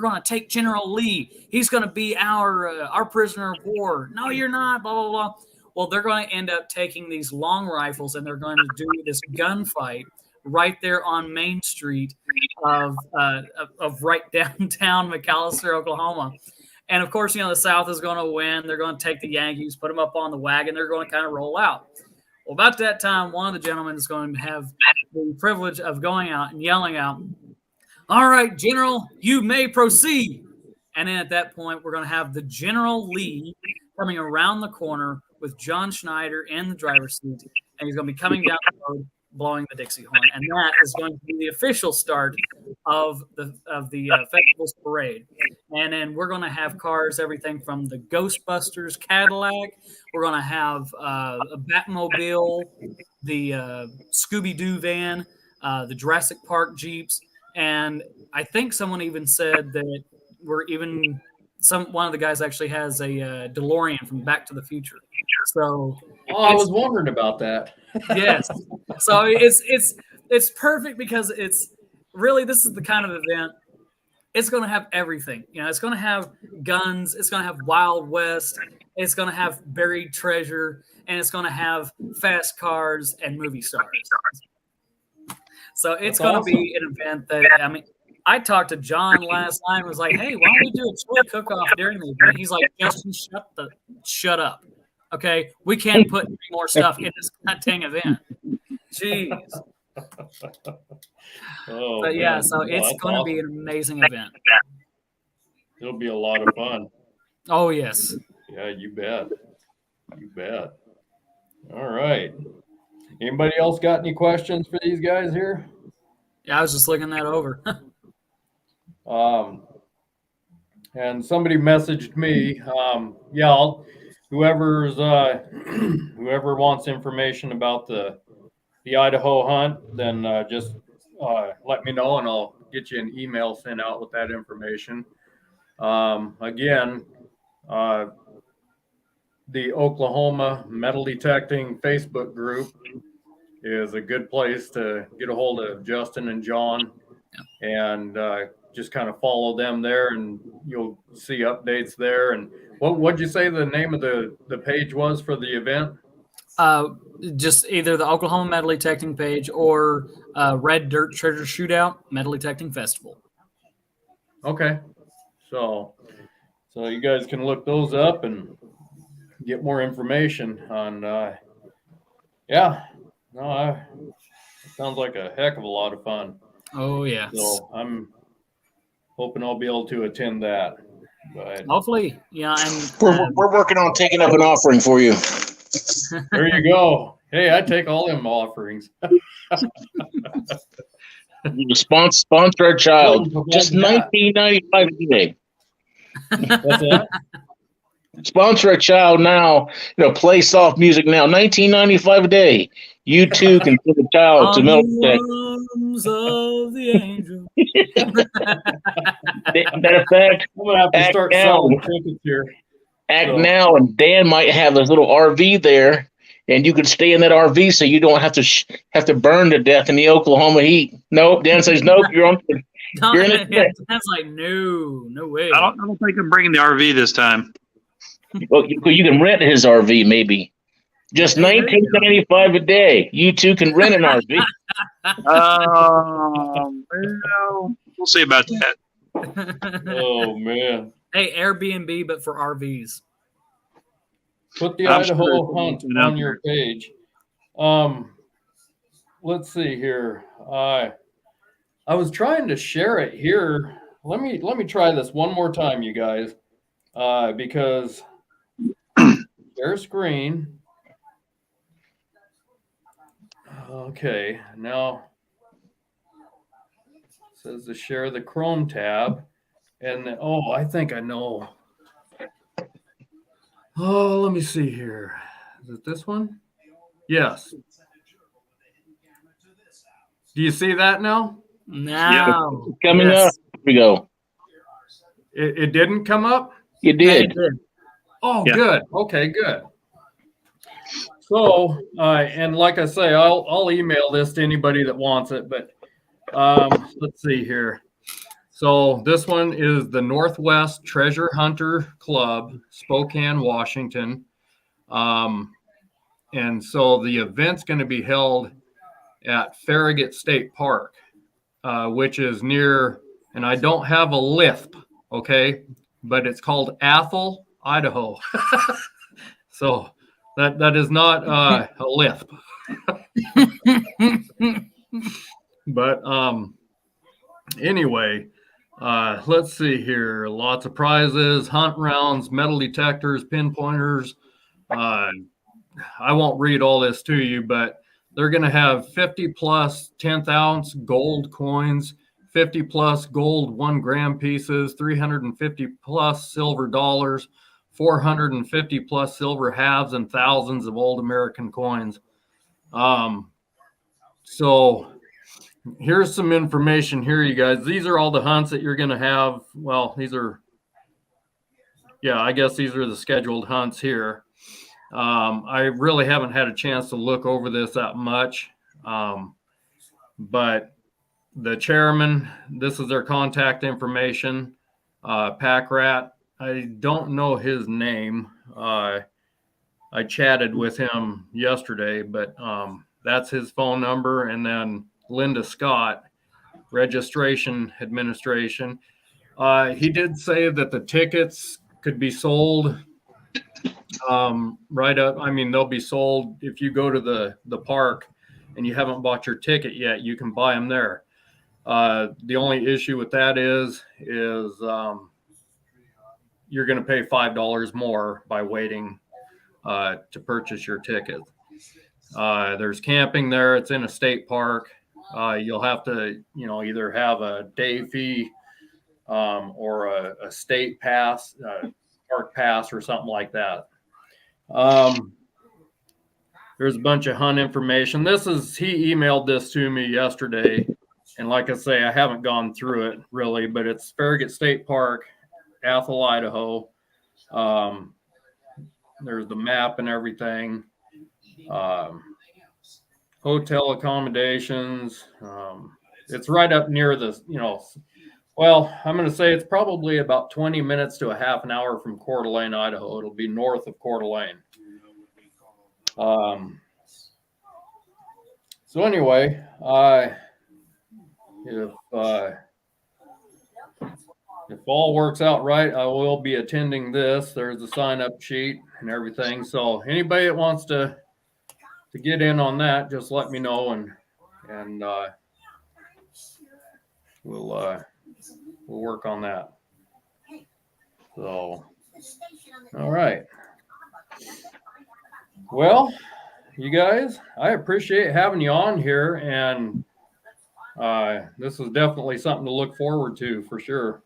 going to take General Lee. He's going to be our prisoner of war. No, you're not, blah, blah, blah. Well, they're going to end up taking these long rifles and they're going to do this gunfight right there on Main Street of right downtown McAllister, Oklahoma. And of course, you know, the South is going to win. They're going to take the Yankees, put them up on the wagon. They're going to kind of roll out. Well, about that time, one of the gentlemen is going to have the privilege of going out and yelling out, all right, General, you may proceed. And then at that point, we're going to have the General Lee coming around the corner with John Schneider in the driver's seat. And he's going to be coming down the road, blowing the Dixie horn. And that is going to be the official start of the festival's parade. And then we're going to have cars, everything from the Ghostbusters Cadillac. We're going to have a Batmobile, the Scooby-Doo van, the Jurassic Park Jeeps. And I think someone even said that one of the guys actually has a DeLorean from Back to the Future. So I was wondering about that. Yes. So it's perfect because it's really, this is the kind of event. It's going to have everything. You know, it's going to have guns. It's going to have Wild West. It's going to have buried treasure, and it's going to have fast cars and movie stars. So it's going to be an event that, I mean, I talked to John last night and was like, hey, why don't we do a chili cook-off during the event? He's like, Justin, shut up. Okay? We can't put any more stuff in this dang event. Jeez. But yeah, so it's going to be an amazing event. It'll be a lot of fun. Oh, yes. Yeah, you bet. You bet. All right. Anybody else got any questions for these guys here? Yeah, I was just looking that over. And somebody messaged me. Yeah, whoever's whoever wants information about the Idaho hunt, then just let me know, and I'll get you an email sent out with that information. Again, the Oklahoma Metal Detecting Facebook group is a good place to get a hold of Justin and John, and just kind of follow them there, and you'll see updates there. And what'd you say the name of the page was for the event? Just either the Oklahoma Metal Detecting page or Red Dirt Treasure Shootout Metal Detecting Festival. Okay, so you guys can look those up and get more information on. Yeah, no, it sounds like a heck of a lot of fun. Oh, yeah. So I'm hoping I'll be able to attend that. But Hopefully, yeah. And We're working on taking up an offering for you. there you go. Hey, I take all them offerings. Sponsor a child. Just $19.95 a day. What's that? Sponsor a child now. Play soft music now. $19.95 a day. You too can send a child to Metal Detect. Arms of the angel. Matter of fact, I'm gonna have to start selling tickets here. Act now, and Dan might have a little RV there, and you could stay in that RV so you don't have to have to burn to death in the Oklahoma heat. Nope. Dan says nope. You're on. You're in it. That's like no way. I don't think I'm bringing the RV this time. Well, you can rent his RV maybe. Just $19.95 a day. You too can rent an RV. Well, we'll see about that. Oh man. Hey, Airbnb, but for RVs. Put the I'm Idaho sure hunt it's on your page. Let's see here. I was trying to share it here. Let me try this one more time, you guys, because share screen. Okay, now it says to share the Chrome tab, and then, I think I know. Oh, let me see here. Is it this one? Yes. Do you see that now? No. Coming up. Here we go. It didn't come up? You did. Oh, Yeah. good. Okay, good. So, and like I say, I'll email this to anybody that wants it, but let's see here. So this one is the Northwest Treasure Hunter Club, Spokane, Washington. And so the event's going to be held at Farragut State Park, which is near, and I don't have a lisp, okay, but it's called Athol, Idaho. So that is not a lisp. But anyway, let's see here. Lots of prizes, hunt rounds, metal detectors, pinpointers. I won't read all this to you, but they're going to have 50 plus 10th ounce gold coins, 50 plus gold 1 gram pieces, 350 plus silver dollars, 450 plus silver halves, and thousands of old American coins. So here's some information here, you guys. These are all the hunts that you're going to have. Well, I guess these are the scheduled hunts here. I really haven't had a chance to look over this that much. But the chairman, this is their contact information. Pack Rat, I don't know his name. I chatted with him yesterday, but that's his phone number. And then Linda Scott, registration administration. He did say that the tickets could be sold right up. I mean, they'll be sold if you go to the park and you haven't bought your ticket yet, you can buy them there. The only issue with that is you're going to pay $5 more by waiting to purchase your ticket. There's camping there. It's in a state park. You'll have to, either have a day fee or a state pass, park pass, or something like that. There's a bunch of hunt information. He emailed this to me yesterday. And like I say, I haven't gone through it really, but it's Farragut State Park, Athol, Idaho. There's the map and everything. Hotel accommodations. It's right up near the, well, I'm going to say it's probably about 20 minutes to a half an hour from Coeur d'Alene, Idaho. It'll be north of Coeur d'Alene. So anyway, if all works out right, I will be attending this. There's a sign-up sheet and everything. So anybody that wants to get in on that, just let me know, and we'll work on that. So, all right. Well, you guys, I appreciate having you on here, and this is definitely something to look forward to for sure.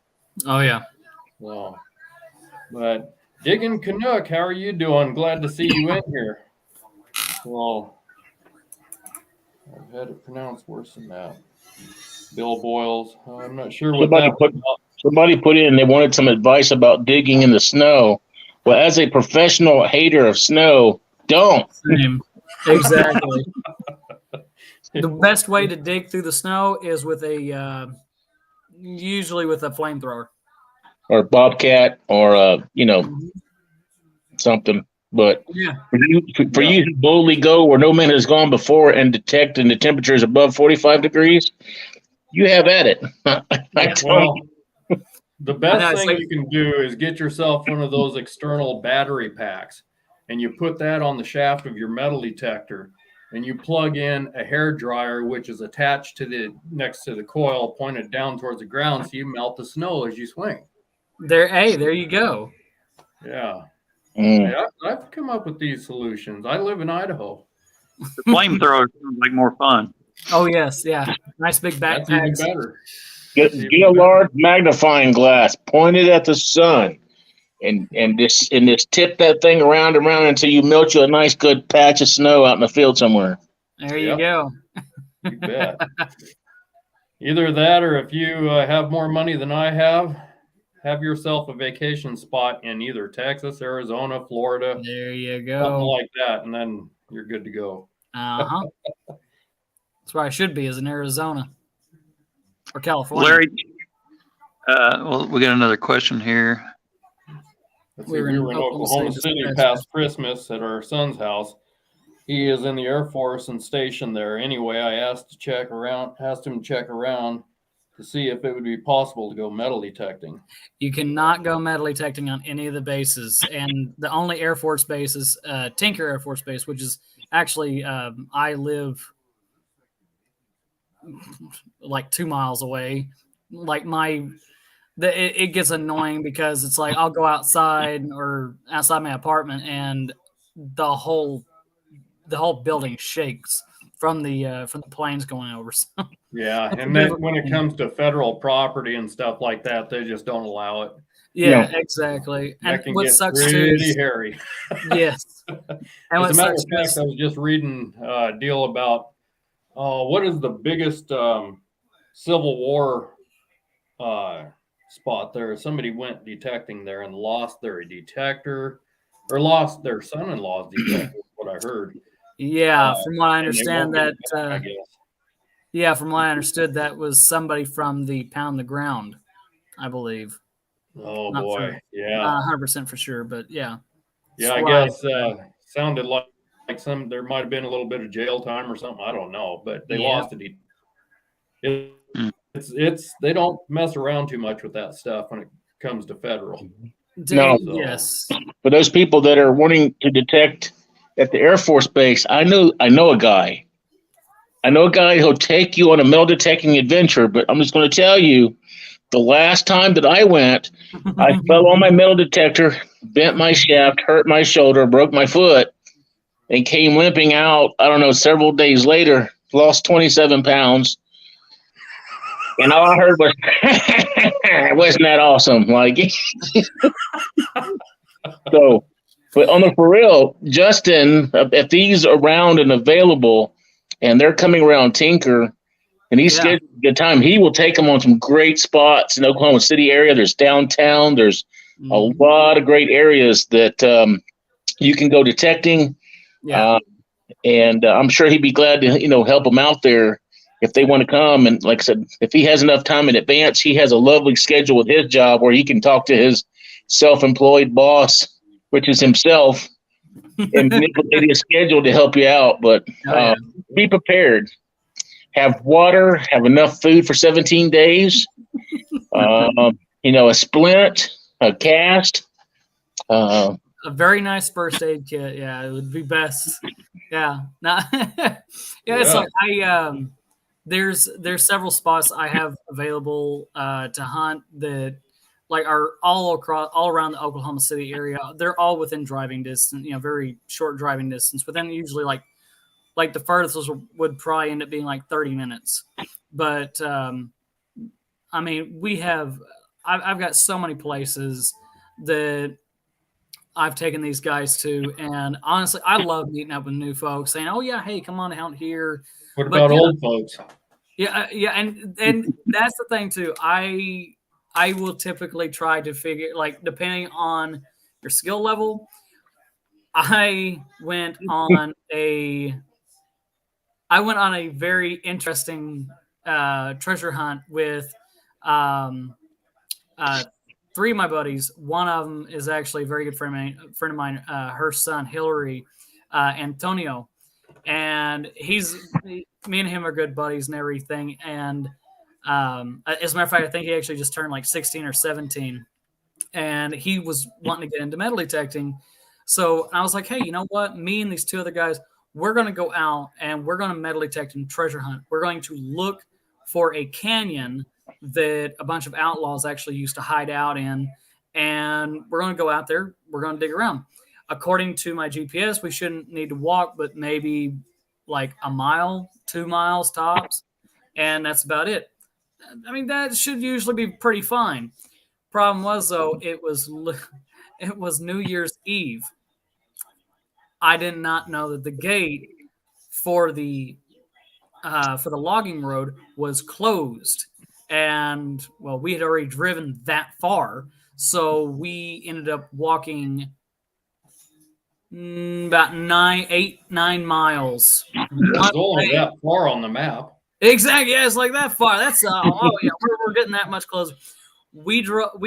Oh yeah. Well, but Diggin' Canuck, how are you doing? Glad to see you in here. Well, I've had it pronounced worse than that. Bill Boyles. I'm not sure what somebody put in, they wanted some advice about digging in the snow. Well, as a professional hater of snow, don't. Same. Exactly. The best way to dig through the snow is with usually with a flamethrower. Or Bobcat, or something. But yeah, for you to boldly go where no man has gone before and detect, and the temperature is above 45 degrees, you have at it. The best thing you can do is get yourself one of those external battery packs, and you put that on the shaft of your metal detector, and you plug in a hair dryer, which is attached to next to the coil, pointed down towards the ground, so you melt the snow as you swing. There you go. Yeah. Yeah, I've come up with these solutions. I live in Idaho. The flamethrower sounds like more fun. Oh yes, yeah. Nice big backpacks. That's even better. Get a large magnifying glass, point it at the sun, and just tip that thing around until you melt you a nice good patch of snow out in the field somewhere. There you go. You bet. Either that, or if you have more money than I have yourself a vacation spot in either Texas, Arizona, Florida. There you go. Something like that, and then you're good to go. Uh-huh. That's where I should be, is in Arizona or California. Larry, well, we got another question here. We were in Oklahoma City past Christmas at our son's house. He is in the Air Force and stationed there. Anyway, I asked him to check around to see if it would be possible to go metal detecting. You cannot go metal detecting on any of the bases, and the only Air Force base is Tinker Air Force Base, which is actually I live like 2 miles away. Like it gets annoying because it's like I'll go outside my apartment, and the whole building shakes from the planes going over. Yeah, and then when it comes to federal property and stuff like that, they just don't allow it. Yeah, exactly. That and can what get sucks pretty too is, hairy. Yes. And as a matter of fact, I was just reading a deal about what is the biggest Civil War spot there. Somebody went detecting there and lost their detector, or lost their son-in-law's detector, what I heard. Yeah, from what I understand I guess. Yeah, from what I understood, that was somebody from the Pound the Ground, I believe. Oh, Not boy. Yeah. Not 100% for sure, but yeah. Yeah, I guess sounded like there might have been a little bit of jail time or something. I don't know, but they lost it. They don't mess around too much with that stuff when it comes to federal. No. Yes. For those people that are wanting to detect at the Air Force Base, I know a guy. I know a guy who'll take you on a metal detecting adventure, but I'm just going to tell you, The last time that I went, I fell on my metal detector, bent my shaft, hurt my shoulder, broke my foot, and came limping out, I don't know, several days later, lost 27 pounds. And all I heard was, wasn't that awesome? Like, so, but on the for real, Justin, if he's around and available and they're coming around Tinker and he's scheduled a good time, he will take them on some great spots in Oklahoma City area. There's downtown. There's a lot of great areas that you can go detecting. Yeah. And I'm sure he'd be glad to, help them out there if they want to come. And like I said, if he has enough time in advance, he has a lovely schedule with his job where he can talk to his self-employed boss, which is himself, and manipulate his schedule to help you out. But be prepared. Have water, have enough food for 17 days, a splint, a cast. A very nice first aid kit. Yeah, it would be best. Yeah. It's like there's several spots I have available to hunt that like are all around the Oklahoma City area. They're all within driving distance, very short driving distance, but then usually like the furthest would probably end up being like 30 minutes. But I mean, I've got so many places that I've taken these guys to, and honestly, I love meeting up with new folks saying, "Oh yeah, hey, come on out here." What about old folks? Yeah, and that's the thing too. I will typically try to figure, like, depending on your skill level. I went on a very interesting treasure hunt with three of my buddies. One of them is actually a very good friend of mine. Her son Hillary, Antonio, and me and him are good buddies and everything. And as a matter of fact, I think he actually just turned like 16 or 17, and he was wanting to get into metal detecting. So I was like, hey, you know what? Me and these two other guys, we're going to go out and we're going to metal detect and treasure hunt. We're going to look for a canyon that a bunch of outlaws actually used to hide out in, and we're going to go out there. We're going to dig around. According to my GPS, we shouldn't need to walk, but maybe like a mile, 2 miles tops, and that's about it. I mean, that should usually be pretty fine. Problem was, though, it was New Year's Eve. I did not know that the gate for the logging road was closed. And, well, we had already driven that far, so we ended up walking about 9 miles. It's only that far on the map. Exactly. Yeah, it's like that far. That's we're getting that much closer. We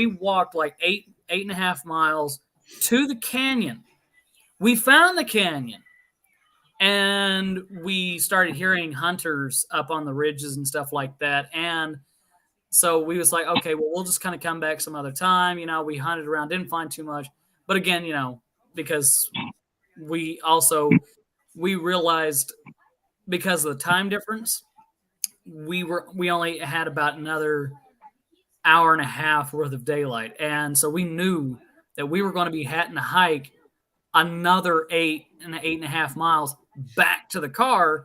walked like 8.5 miles to the canyon. We found the canyon. And we started hearing hunters up on the ridges and stuff like that. And so we was like, okay, well, we'll just kind of come back some other time. We hunted around, didn't find too much. But again, because we realized because of the time difference, we only had about another hour and a half worth of daylight. And so we knew that we were going to be having to hike another 8.5 miles back to the car.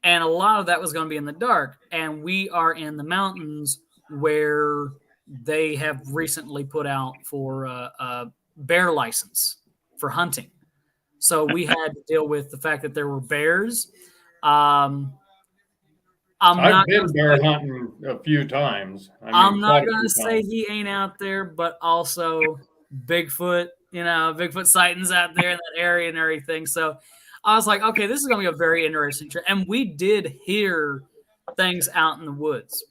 And a lot of that was going to be in the dark. And we are in the mountains where they have recently put out for a bear license for hunting. So we had to deal with the fact that there were bears. I've been bear hunting a few times. I'm not going to say he ain't out there, but also Bigfoot, Bigfoot sightings out there in that area and everything. So I was like, okay, this is going to be a very interesting trip. And we did hear things out in the woods.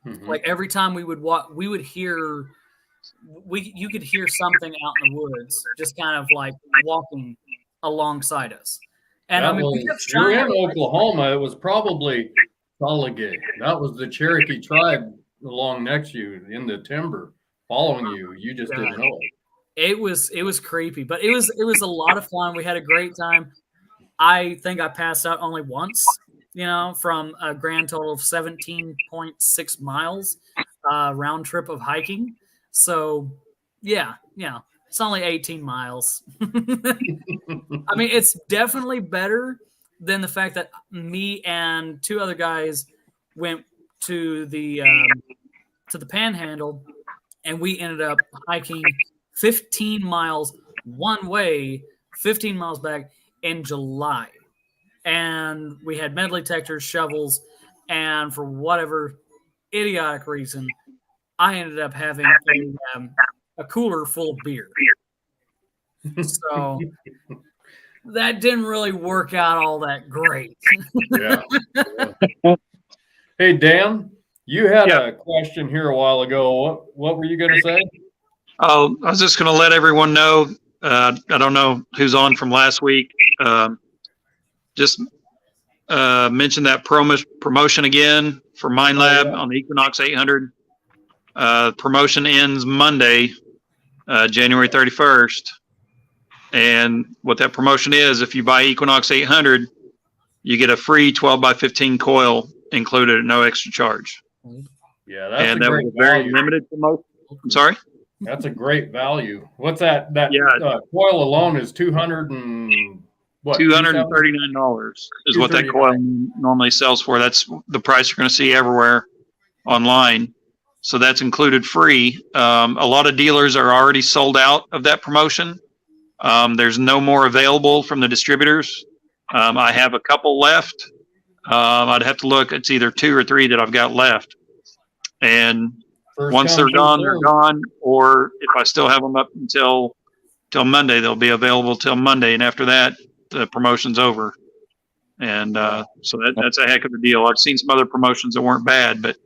Mm-hmm. Like every time we would walk, we would hear, you could hear something out in the woods, just kind of like walking alongside us. And you're in Oklahoma. It was probably Saligay. That was the Cherokee tribe along next to you in the timber following you. You just didn't know it. It was creepy, but it was a lot of fun. We had a great time. I think I passed out only once, from a grand total of 17.6 miles. round trip of hiking. So yeah, it's only 18 miles. I mean, it's definitely better than the fact that me and two other guys went to the Panhandle, and we ended up hiking 15 miles one way, 15 miles back in July. And we had metal detectors, shovels, and for whatever idiotic reason, I ended up having a cooler full of beer. So that didn't really work out all that great. Yeah. Hey, Dan, you had a question here a while ago. What were you going to say? Oh, I was just going to let everyone know. I don't know who's on from last week. Just mention that promotion again for MINELAB on the Equinox 800. Promotion ends Monday, January 31st. And what that promotion is, if you buy Equinox 800, you get a free 12x15 coil included at no extra charge. Yeah, that's and a that great was a very value. limited promotion. I'm sorry? That's a great value. What's that? Coil alone is $239 is what that coil normally sells for. That's the price you're going to see everywhere online. So that's included free. A lot of dealers are already sold out of that promotion. There's no more available from the distributors. I have a couple left. I'd have to look. It's either 2 or 3 that I've got left. And once they're gone, they're gone. Or if I still have them up until Monday, they'll be available till Monday. And after that, the promotion's over. And so that's a heck of a deal. I've seen some other promotions that weren't bad, but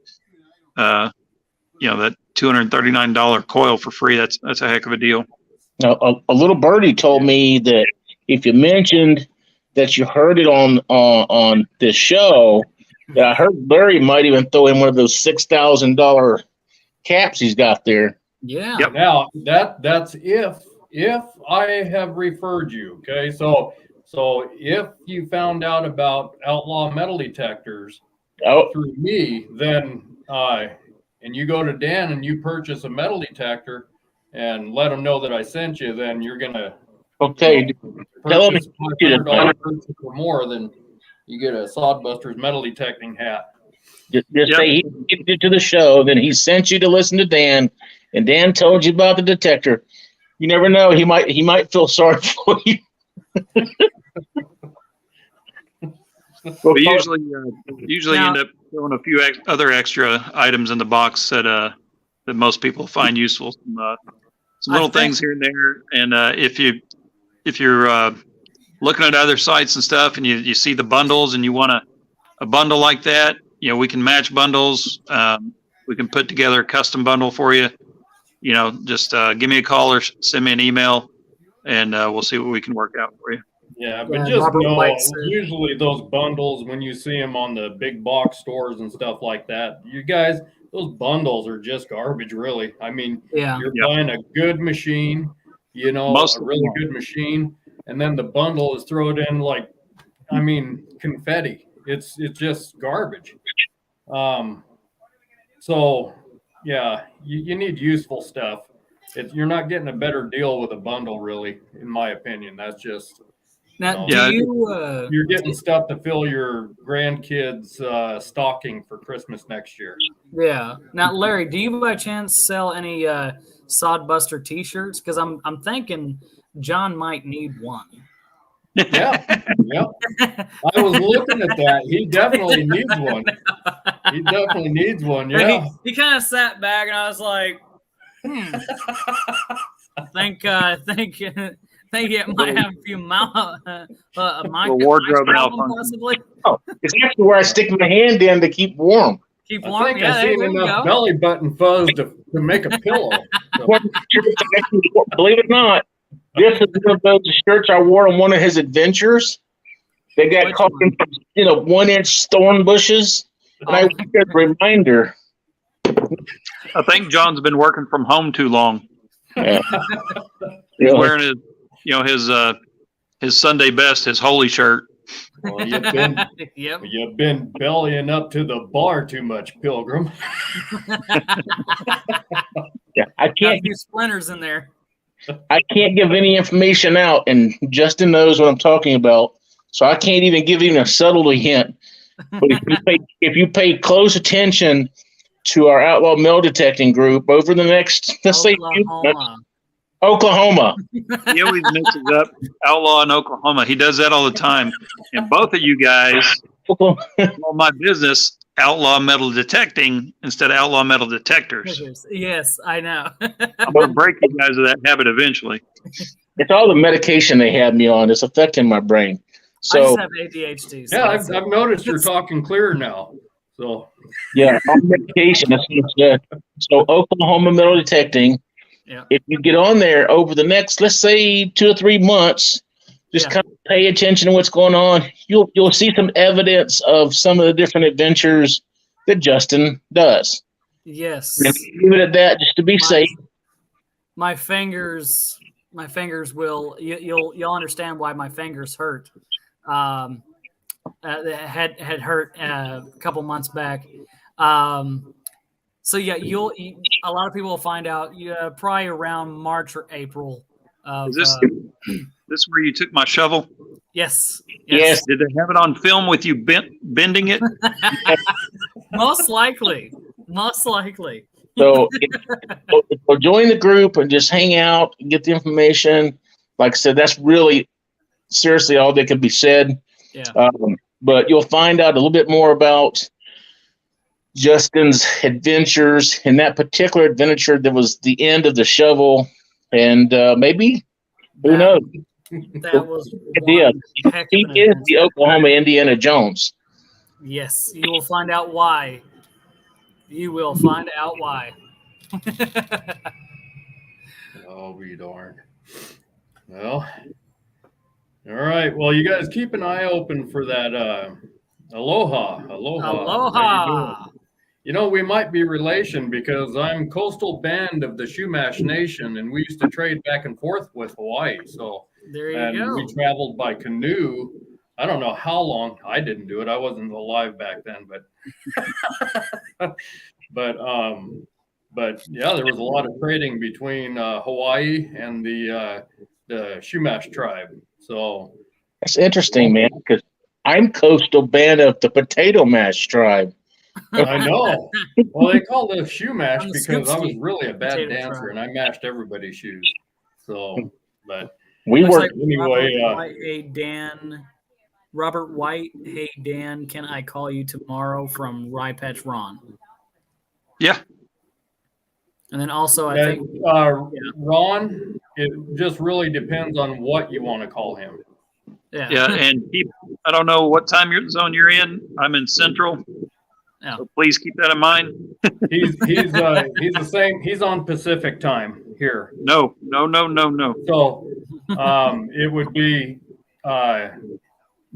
that $239 coil for free, that's a heck of a deal. Now, a little birdie told me that if you mentioned that you heard it on this show, that I heard Larry might even throw in one of those $6,000 caps he's got there. Yeah. Yep. Now that's if I have referred you. Okay, so if you found out about Outlaw metal detectors through me, then and you go to Dan and you purchase a metal detector and let them know that I sent you, then you're gonna purchase $500 purchase or more, then you get a Sodbusters metal detecting hat. Just say he gave you to the show, then he sent you to listen to Dan, and Dan told you about the detector. You never know; he might feel sorry for you. We usually end up throwing a few other extra items in the box that most people find useful. Some little things here and there, and if you're looking at other sites and stuff, and you see the bundles, and you want a bundle like that, we can match bundles. We can put together a custom bundle for you. Just give me a call or send me an email, and we'll see what we can work out for you. Yeah, but just know, usually those bundles, when you see them on the big box stores and stuff like that, you guys, those bundles are just garbage, really. I mean, you're buying a good machine, a really good machine, and then the bundle is thrown in like, confetti. It's just garbage. So, yeah, you need useful stuff. You're not getting a better deal with a bundle, really, in my opinion. That's just... Now, you're getting stuff to fill your grandkids' stocking for Christmas next year. Yeah. Now, Larry, do you by chance sell any Sodbuster T-shirts? Because I'm thinking John might need one. Yeah. I was looking at that. He definitely needs one. Yeah. He kind of sat back, and I was like, I think it might have a few wardrobe malfunction, possibly. Oh, it's actually where I stick my hand in to keep warm. Keep warm. I think I seen enough belly button fuzz to make a pillow. Believe it or not, this is one of those shirts I wore on one of his adventures. They got caught in 1-inch thorn bushes, and I wanted a reminder. I think John's been working from home too long. Yeah. He's wearing his Sunday best, his holy shirt Well, Yep. you've been bellying up to the bar too much, Pilgrim. Yeah, I Got a can't few splinters in there. give any information out, and Justin knows what I'm talking about, so I can't even give him a subtlety hint. But if you pay close attention to our outlaw metal detecting group over the next, let's say, Oklahoma. He always mixes up Outlaw and Oklahoma. He does that all the time. And both of you guys call my business Outlaw Metal Detecting instead of Outlaw Metal Detectors. Yes, I know. I'm going to break you guys of that habit eventually. It's all the medication they have me on. It's affecting my brain. So I just have ADHD. So Yeah, I've noticed you're talking clear now. So yeah, on medication. That's what it said. So Oklahoma Metal Detecting. Yeah. If you get on there over the next, let's say, 2 or 3 months, just kind of pay attention to what's going on. You'll see some evidence of some of the different adventures that Justin does. Yes. And leave it at that, just to be safe. My fingers will. You'll understand why my fingers hurt. Had hurt a couple months back. So yeah, a lot of people will find out probably around March or April. Is this where you took my shovel? Yes. Yes. Did they have it on film with you bending it? Most likely. So join the group and just hang out and get the information. Like I said, that's really seriously all that can be said. Yeah. But you'll find out a little bit more about Justin's adventures in that particular adventure that was the end of the shovel, and maybe who knows? That was idea. He is adventure. the Oklahoma Indiana Jones. Yes, you will find out why. You will find out why. oh, be darned. Well, all right. Well, you guys keep an eye open for that. Aloha. How you doing? You know, we might be relation because I'm coastal band of the Shumash Nation, and we used to trade back and forth with Hawaii. So there you go. We traveled by canoe. I don't know how long. I didn't do it. I wasn't alive back then, but yeah, there was a lot of trading between Hawaii and the Shumash tribe. So that's interesting, man, because I'm coastal band of the Potato Mash tribe. I know. Well, they called it shoe mash because I was really a bad dancer tribe. and I mashed everybody's shoes. So, but we were like anyway. Robert White, hey Dan, can I call you tomorrow from Rye Patch Ron? Yeah. And then also, I think Ron, it just really depends on what you want to call him. Yeah, and I don't know what time zone you're in. I'm in Central. Yeah. So please keep that in mind. He's the same. He's on Pacific time here. No. So it would be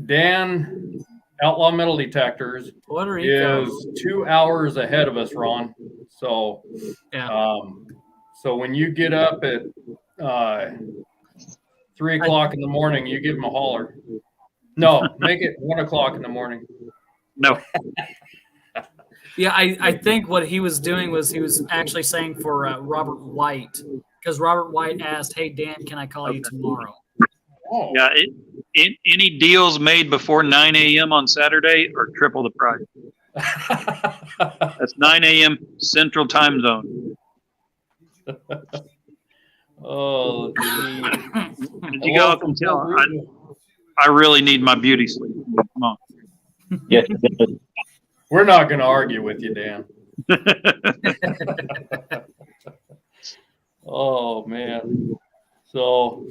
Dan, Outlaw Metal Detectors, is 2 hours ahead of us, Ron. So so when you get up at 3 o'clock in the morning, you give him a holler. No, make it 1 o'clock in the morning. No. Yeah, I think what he was doing was he was actually saying for Robert White, because Robert White asked, hey, Dan, can I call you tomorrow? Oh. Yeah, any deals made before 9 a.m. on Saturday are triple the price. That's 9 a.m. Central Time Zone. Oh, as you all can tell, I really need my beauty sleep. Come on. Yes. We're not going to argue with you, Dan. Oh, man. So,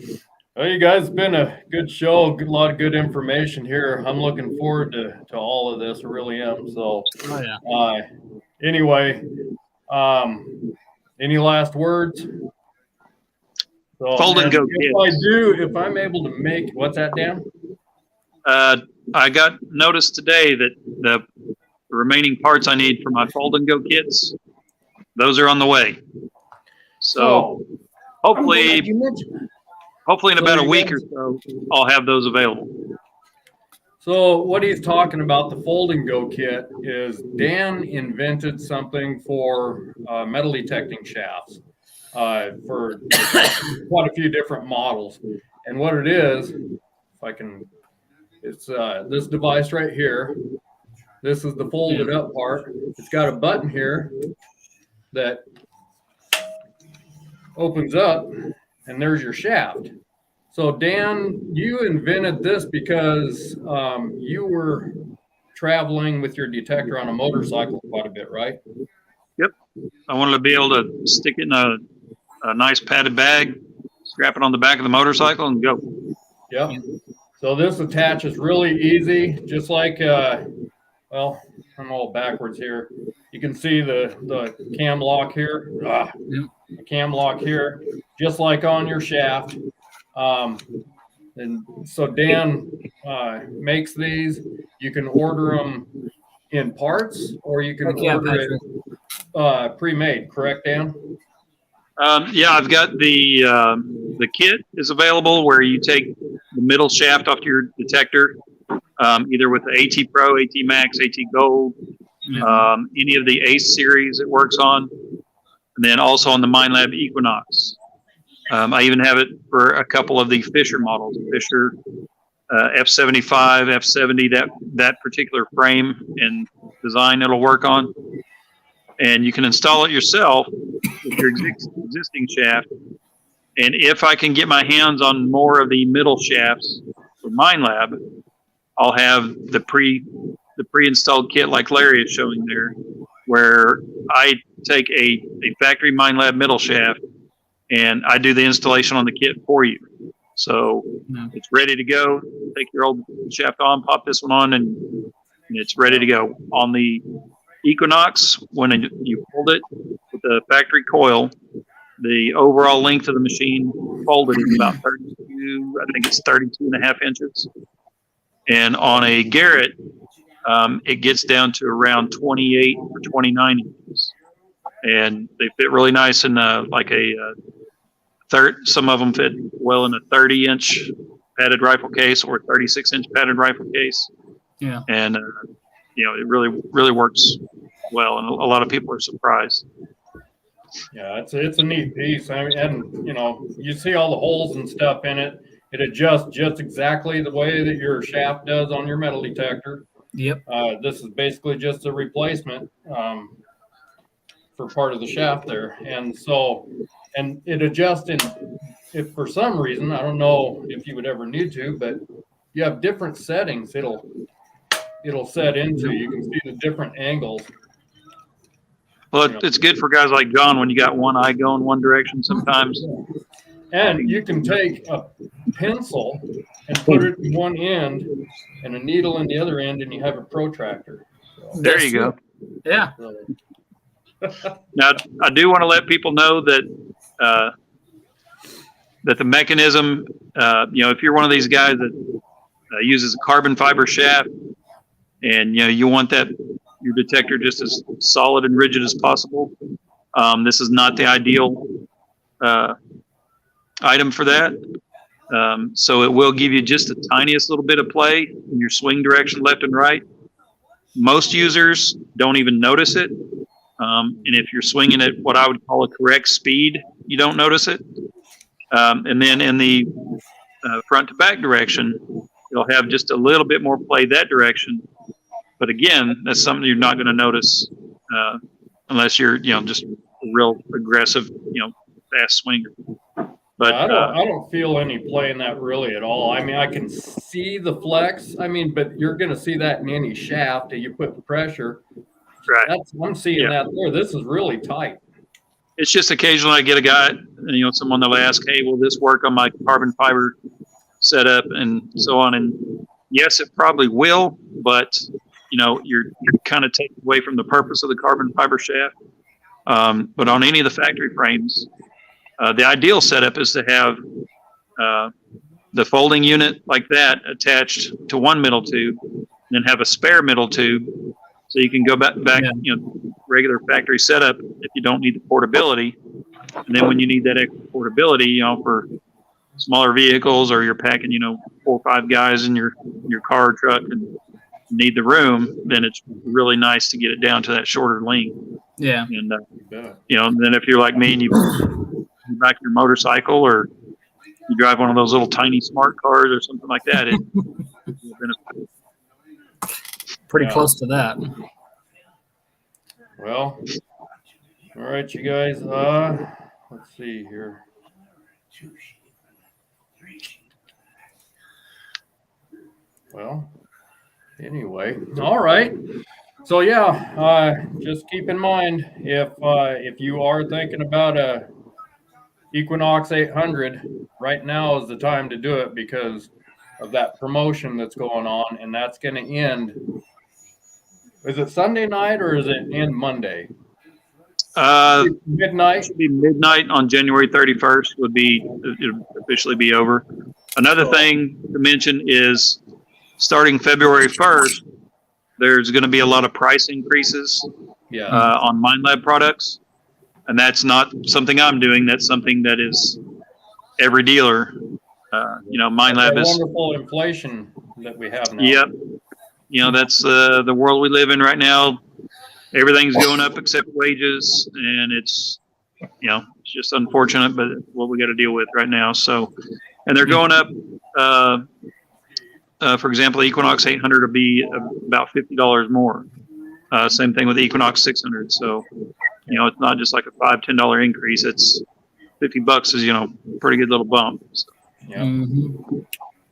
well, you guys, it's been a good show. A lot of good information here. I'm looking forward to all of this. I really am. So, anyway, any last words? So, Fold and go, if I'm able to make, what's that, Dan? I got notice today that the remaining parts I need for my fold and go kits, those are on the way. So hopefully in about a week or so, I'll have those available. So what he's talking about, the folding go kit, is Dan invented something for metal detecting shafts for quite a few different models. And what it is, if I can, it's this device right here. This is the folded up part. It's got a button here that opens up, and there's your shaft. So Dan, you invented this because you were traveling with your detector on a motorcycle quite a bit, right? Yep. I wanted to be able to stick it in a nice padded bag, strap it on the back of the motorcycle, and go. Yep. So this attaches really easy, just like, well, I'm a little backwards here. You can see the cam lock here, the cam lock here, just like on your shaft. And so Dan makes these. You can order them in parts, or you can order it pre-made. Correct, Dan? Yeah, I've got the kit is available where you take the middle shaft off your detector, either with the AT Pro, AT Max, AT Gold, any of the Ace series it works on, and then also on the MINELAB Equinox. I even have it for a couple of the Fisher models, Fisher F75, F70, that particular frame and design it'll work on. And you can install it yourself with your existing shaft. And if I can get my hands on more of the middle shafts for MINELAB, I'll have the pre-installed kit like Larry is showing there, where I take a factory MINELAB middle shaft and I do the installation on the kit for you. So it's ready to go. Take your old shaft on, pop this one on, and it's ready to go. On the Equinox, when you fold it with the factory coil, the overall length of the machine folded is about 32, I think it's 32.5 inches. And on a Garrett, it gets down to around 28 or 29 inches. And they fit really nice in like a some of them fit well in a 30-inch padded rifle case or a 36-inch padded rifle case. Yeah. And, it really works well. And a lot of people are surprised. Yeah, it's a neat piece. I mean, and you see all the holes and stuff in it. It adjusts just exactly the way that your shaft does on your metal detector. Yep. This is basically just a replacement for part of the shaft there. And it adjusts if for some reason, I don't know if you would ever need to, but you have different settings it'll set into. You can see the different angles. Well, it's good for guys like John when you got one eye going one direction sometimes. And you can take a pencil and put it in one end and a needle in the other end, and you have a protractor. So, there you go. Yeah. Now, I do want to let people know that that the mechanism, if you're one of these guys that uses a carbon fiber shaft, and you want your detector just as solid and rigid as possible, this is not the ideal item for that. So it will give you just the tiniest little bit of play in your swing direction left and right. Most users don't even notice it. And if you're swinging at what I would call a correct speed, you don't notice it. And then in the front to back direction, it'll have just a little bit more play that direction. But again, that's something you're not going to notice unless you're, just a real aggressive, fast swinger. But I don't feel any play in that really at all. I mean, I can see the flex. I mean, but you're going to see that in any shaft that you put the pressure. right. I'm seeing that there. This is really tight. It's just occasionally I get a guy, someone that'll ask, hey, will this work on my carbon fiber setup and so on? And yes, it probably will, but you're kind of taking away from the purpose of the carbon fiber shaft. But on any of the factory frames, the ideal setup is to have the folding unit like that attached to one middle tube, and then have a spare middle tube, so you can go back, regular factory setup if you don't need the portability. And then when you need that extra portability, for smaller vehicles, or you're packing, 4 or 5 guys in your car or truck and need the room, then it's really nice to get it down to that shorter length. Yeah. And then if you're like me and you back your motorcycle, or you drive one of those little tiny smart cars or something like that, it Pretty close to that. Well, all right, you guys. Let's see here. Well, anyway, all right. So yeah, just keep in mind if you are thinking about a Equinox 800, right now is the time to do it because of that promotion that's going on, and that's going to end. Is it Sunday night or is it end Monday? Midnight. Should be midnight on January 31st. It'll officially be over. Another thing to mention is starting February 1st, there's going to be a lot of price increases on MINELAB products. And that's not something I'm doing. That's something that is every dealer. MINELAB is wonderful inflation that we have now. Yep. That's the world we live in right now. Everything's going up except wages, and it's just unfortunate, but it's what we got to deal with right now. So, and they're going up. For example, the Equinox 800 will be about $50 more. Same thing with the Equinox 600. So, it's not just like a $5-10 increase. It's $50 is a pretty good little bump. So. Yeah. Mm-hmm.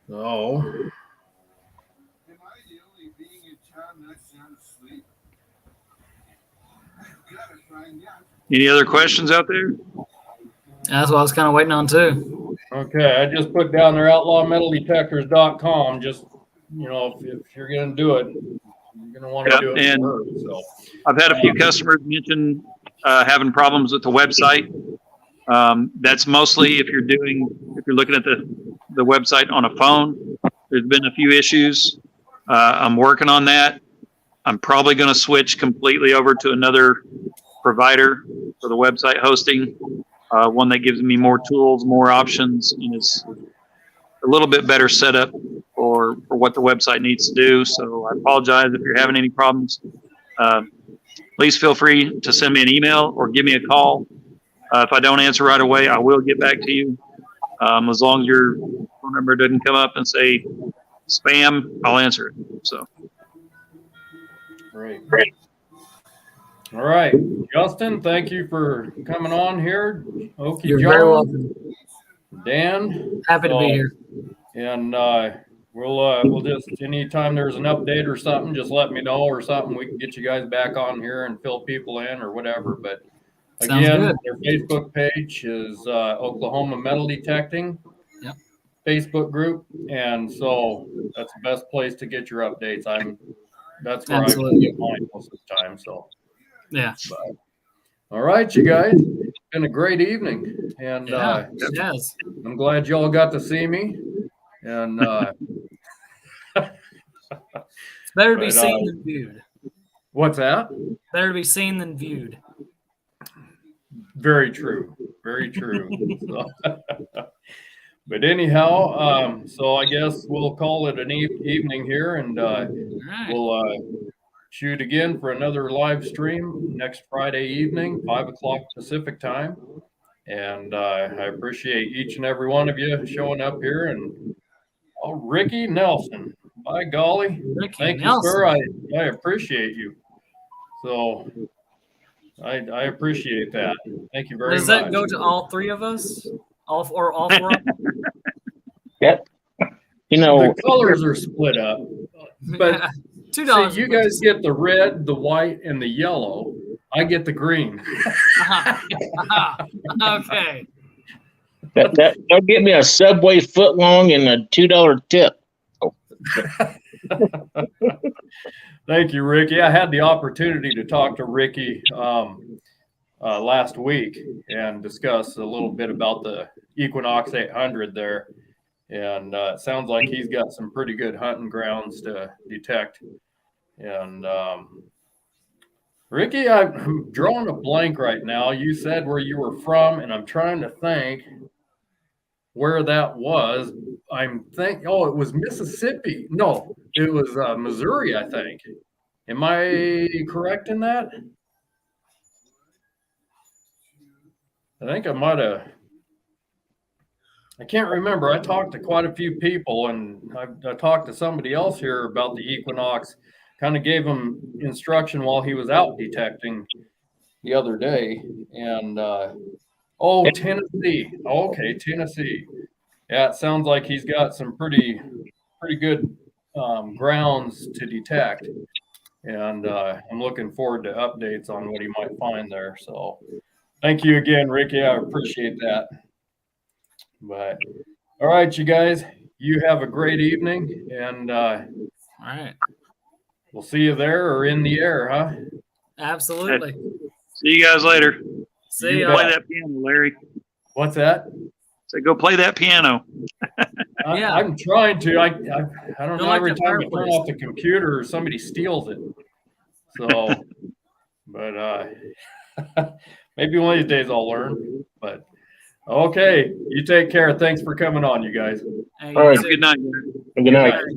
So. Any other questions out there? That's what I was kind of waiting on too. Okay, I just put down there outlawmetaldetectors.com. Just if you're going to do it, you're going to want to do it. And first, so. I've had a few customers mention having problems with the website. That's mostly if you're looking at the website on a phone. There's been a few issues. I'm working on that. I'm probably going to switch completely over to another provider for the website hosting, one that gives me more tools, more options, and is a little bit better setup for what the website needs to do. So I apologize if you're having any problems. Please feel free to send me an email or give me a call. If I don't answer right away, I will get back to you. As long as your phone number doesn't come up and say spam, I'll answer it. So. Great. All right, Justin, thank you for coming on here. Okay, You're very welcome. Dan, happy to be here. And we'll just anytime there's an update or something, just let me know or something. We can get you guys back on here and fill people in or whatever. But again, their Facebook page is Oklahoma Metal Detecting Facebook group, and so that's the best place to get your updates. That's where I get mine most of the time. So. Yeah. But, all right, you guys. It's been a great evening, and yes. I'm glad y'all got to see me. And it's better to be seen than viewed. What's that? Better to be seen than viewed. Very true. Very true. But anyhow, so I guess we'll call it an evening here, and we'll shoot again for another live stream next Friday evening, 5 o'clock Pacific time. And I appreciate each and every one of you showing up here. And Ricky Nelson, by golly, thank you, sir. I appreciate you. So I appreciate that. Thank you very much. Does that go to all three of us? All four? Yep. The colors are split up, but $2. See, you guys get the red, the white, and the yellow. I get the green. Okay. That'll get me a Subway footlong and a $2 tip. Oh. Thank you, Ricky. I had the opportunity to talk to Ricky last week and discuss a little bit about the Equinox 800 there. And it sounds like he's got some pretty good hunting grounds to detect. And Ricky, I'm drawing a blank right now. You said where you were from, and I'm trying to think. where that was. Oh, it was Mississippi. No, it was Missouri, I think. Am I correct in that? I think I might have. I can't remember. I talked to quite a few people, and I talked to somebody else here about the Equinox. Kind of gave him instruction while he was out detecting the other day. And oh, Tennessee. Okay, Tennessee. Yeah, it sounds like he's got some pretty good grounds to detect. And I'm looking forward to updates on what he might find there. So thank you again, Ricky. I appreciate that. But all right, you guys, you have a great evening, and All right. we'll see you there or in the air, huh? Absolutely. See you guys later. See You ya. bet. Play that piano, Larry. What's that? So go play that piano. Yeah. I'm trying to. I don't know. like Every that time I turn fireplace. off the computer, somebody steals it. So, but maybe one of these days I'll learn. But okay, you take care. Thanks for coming on, you guys. Hey, All right. you too. Good night. Good night. All right.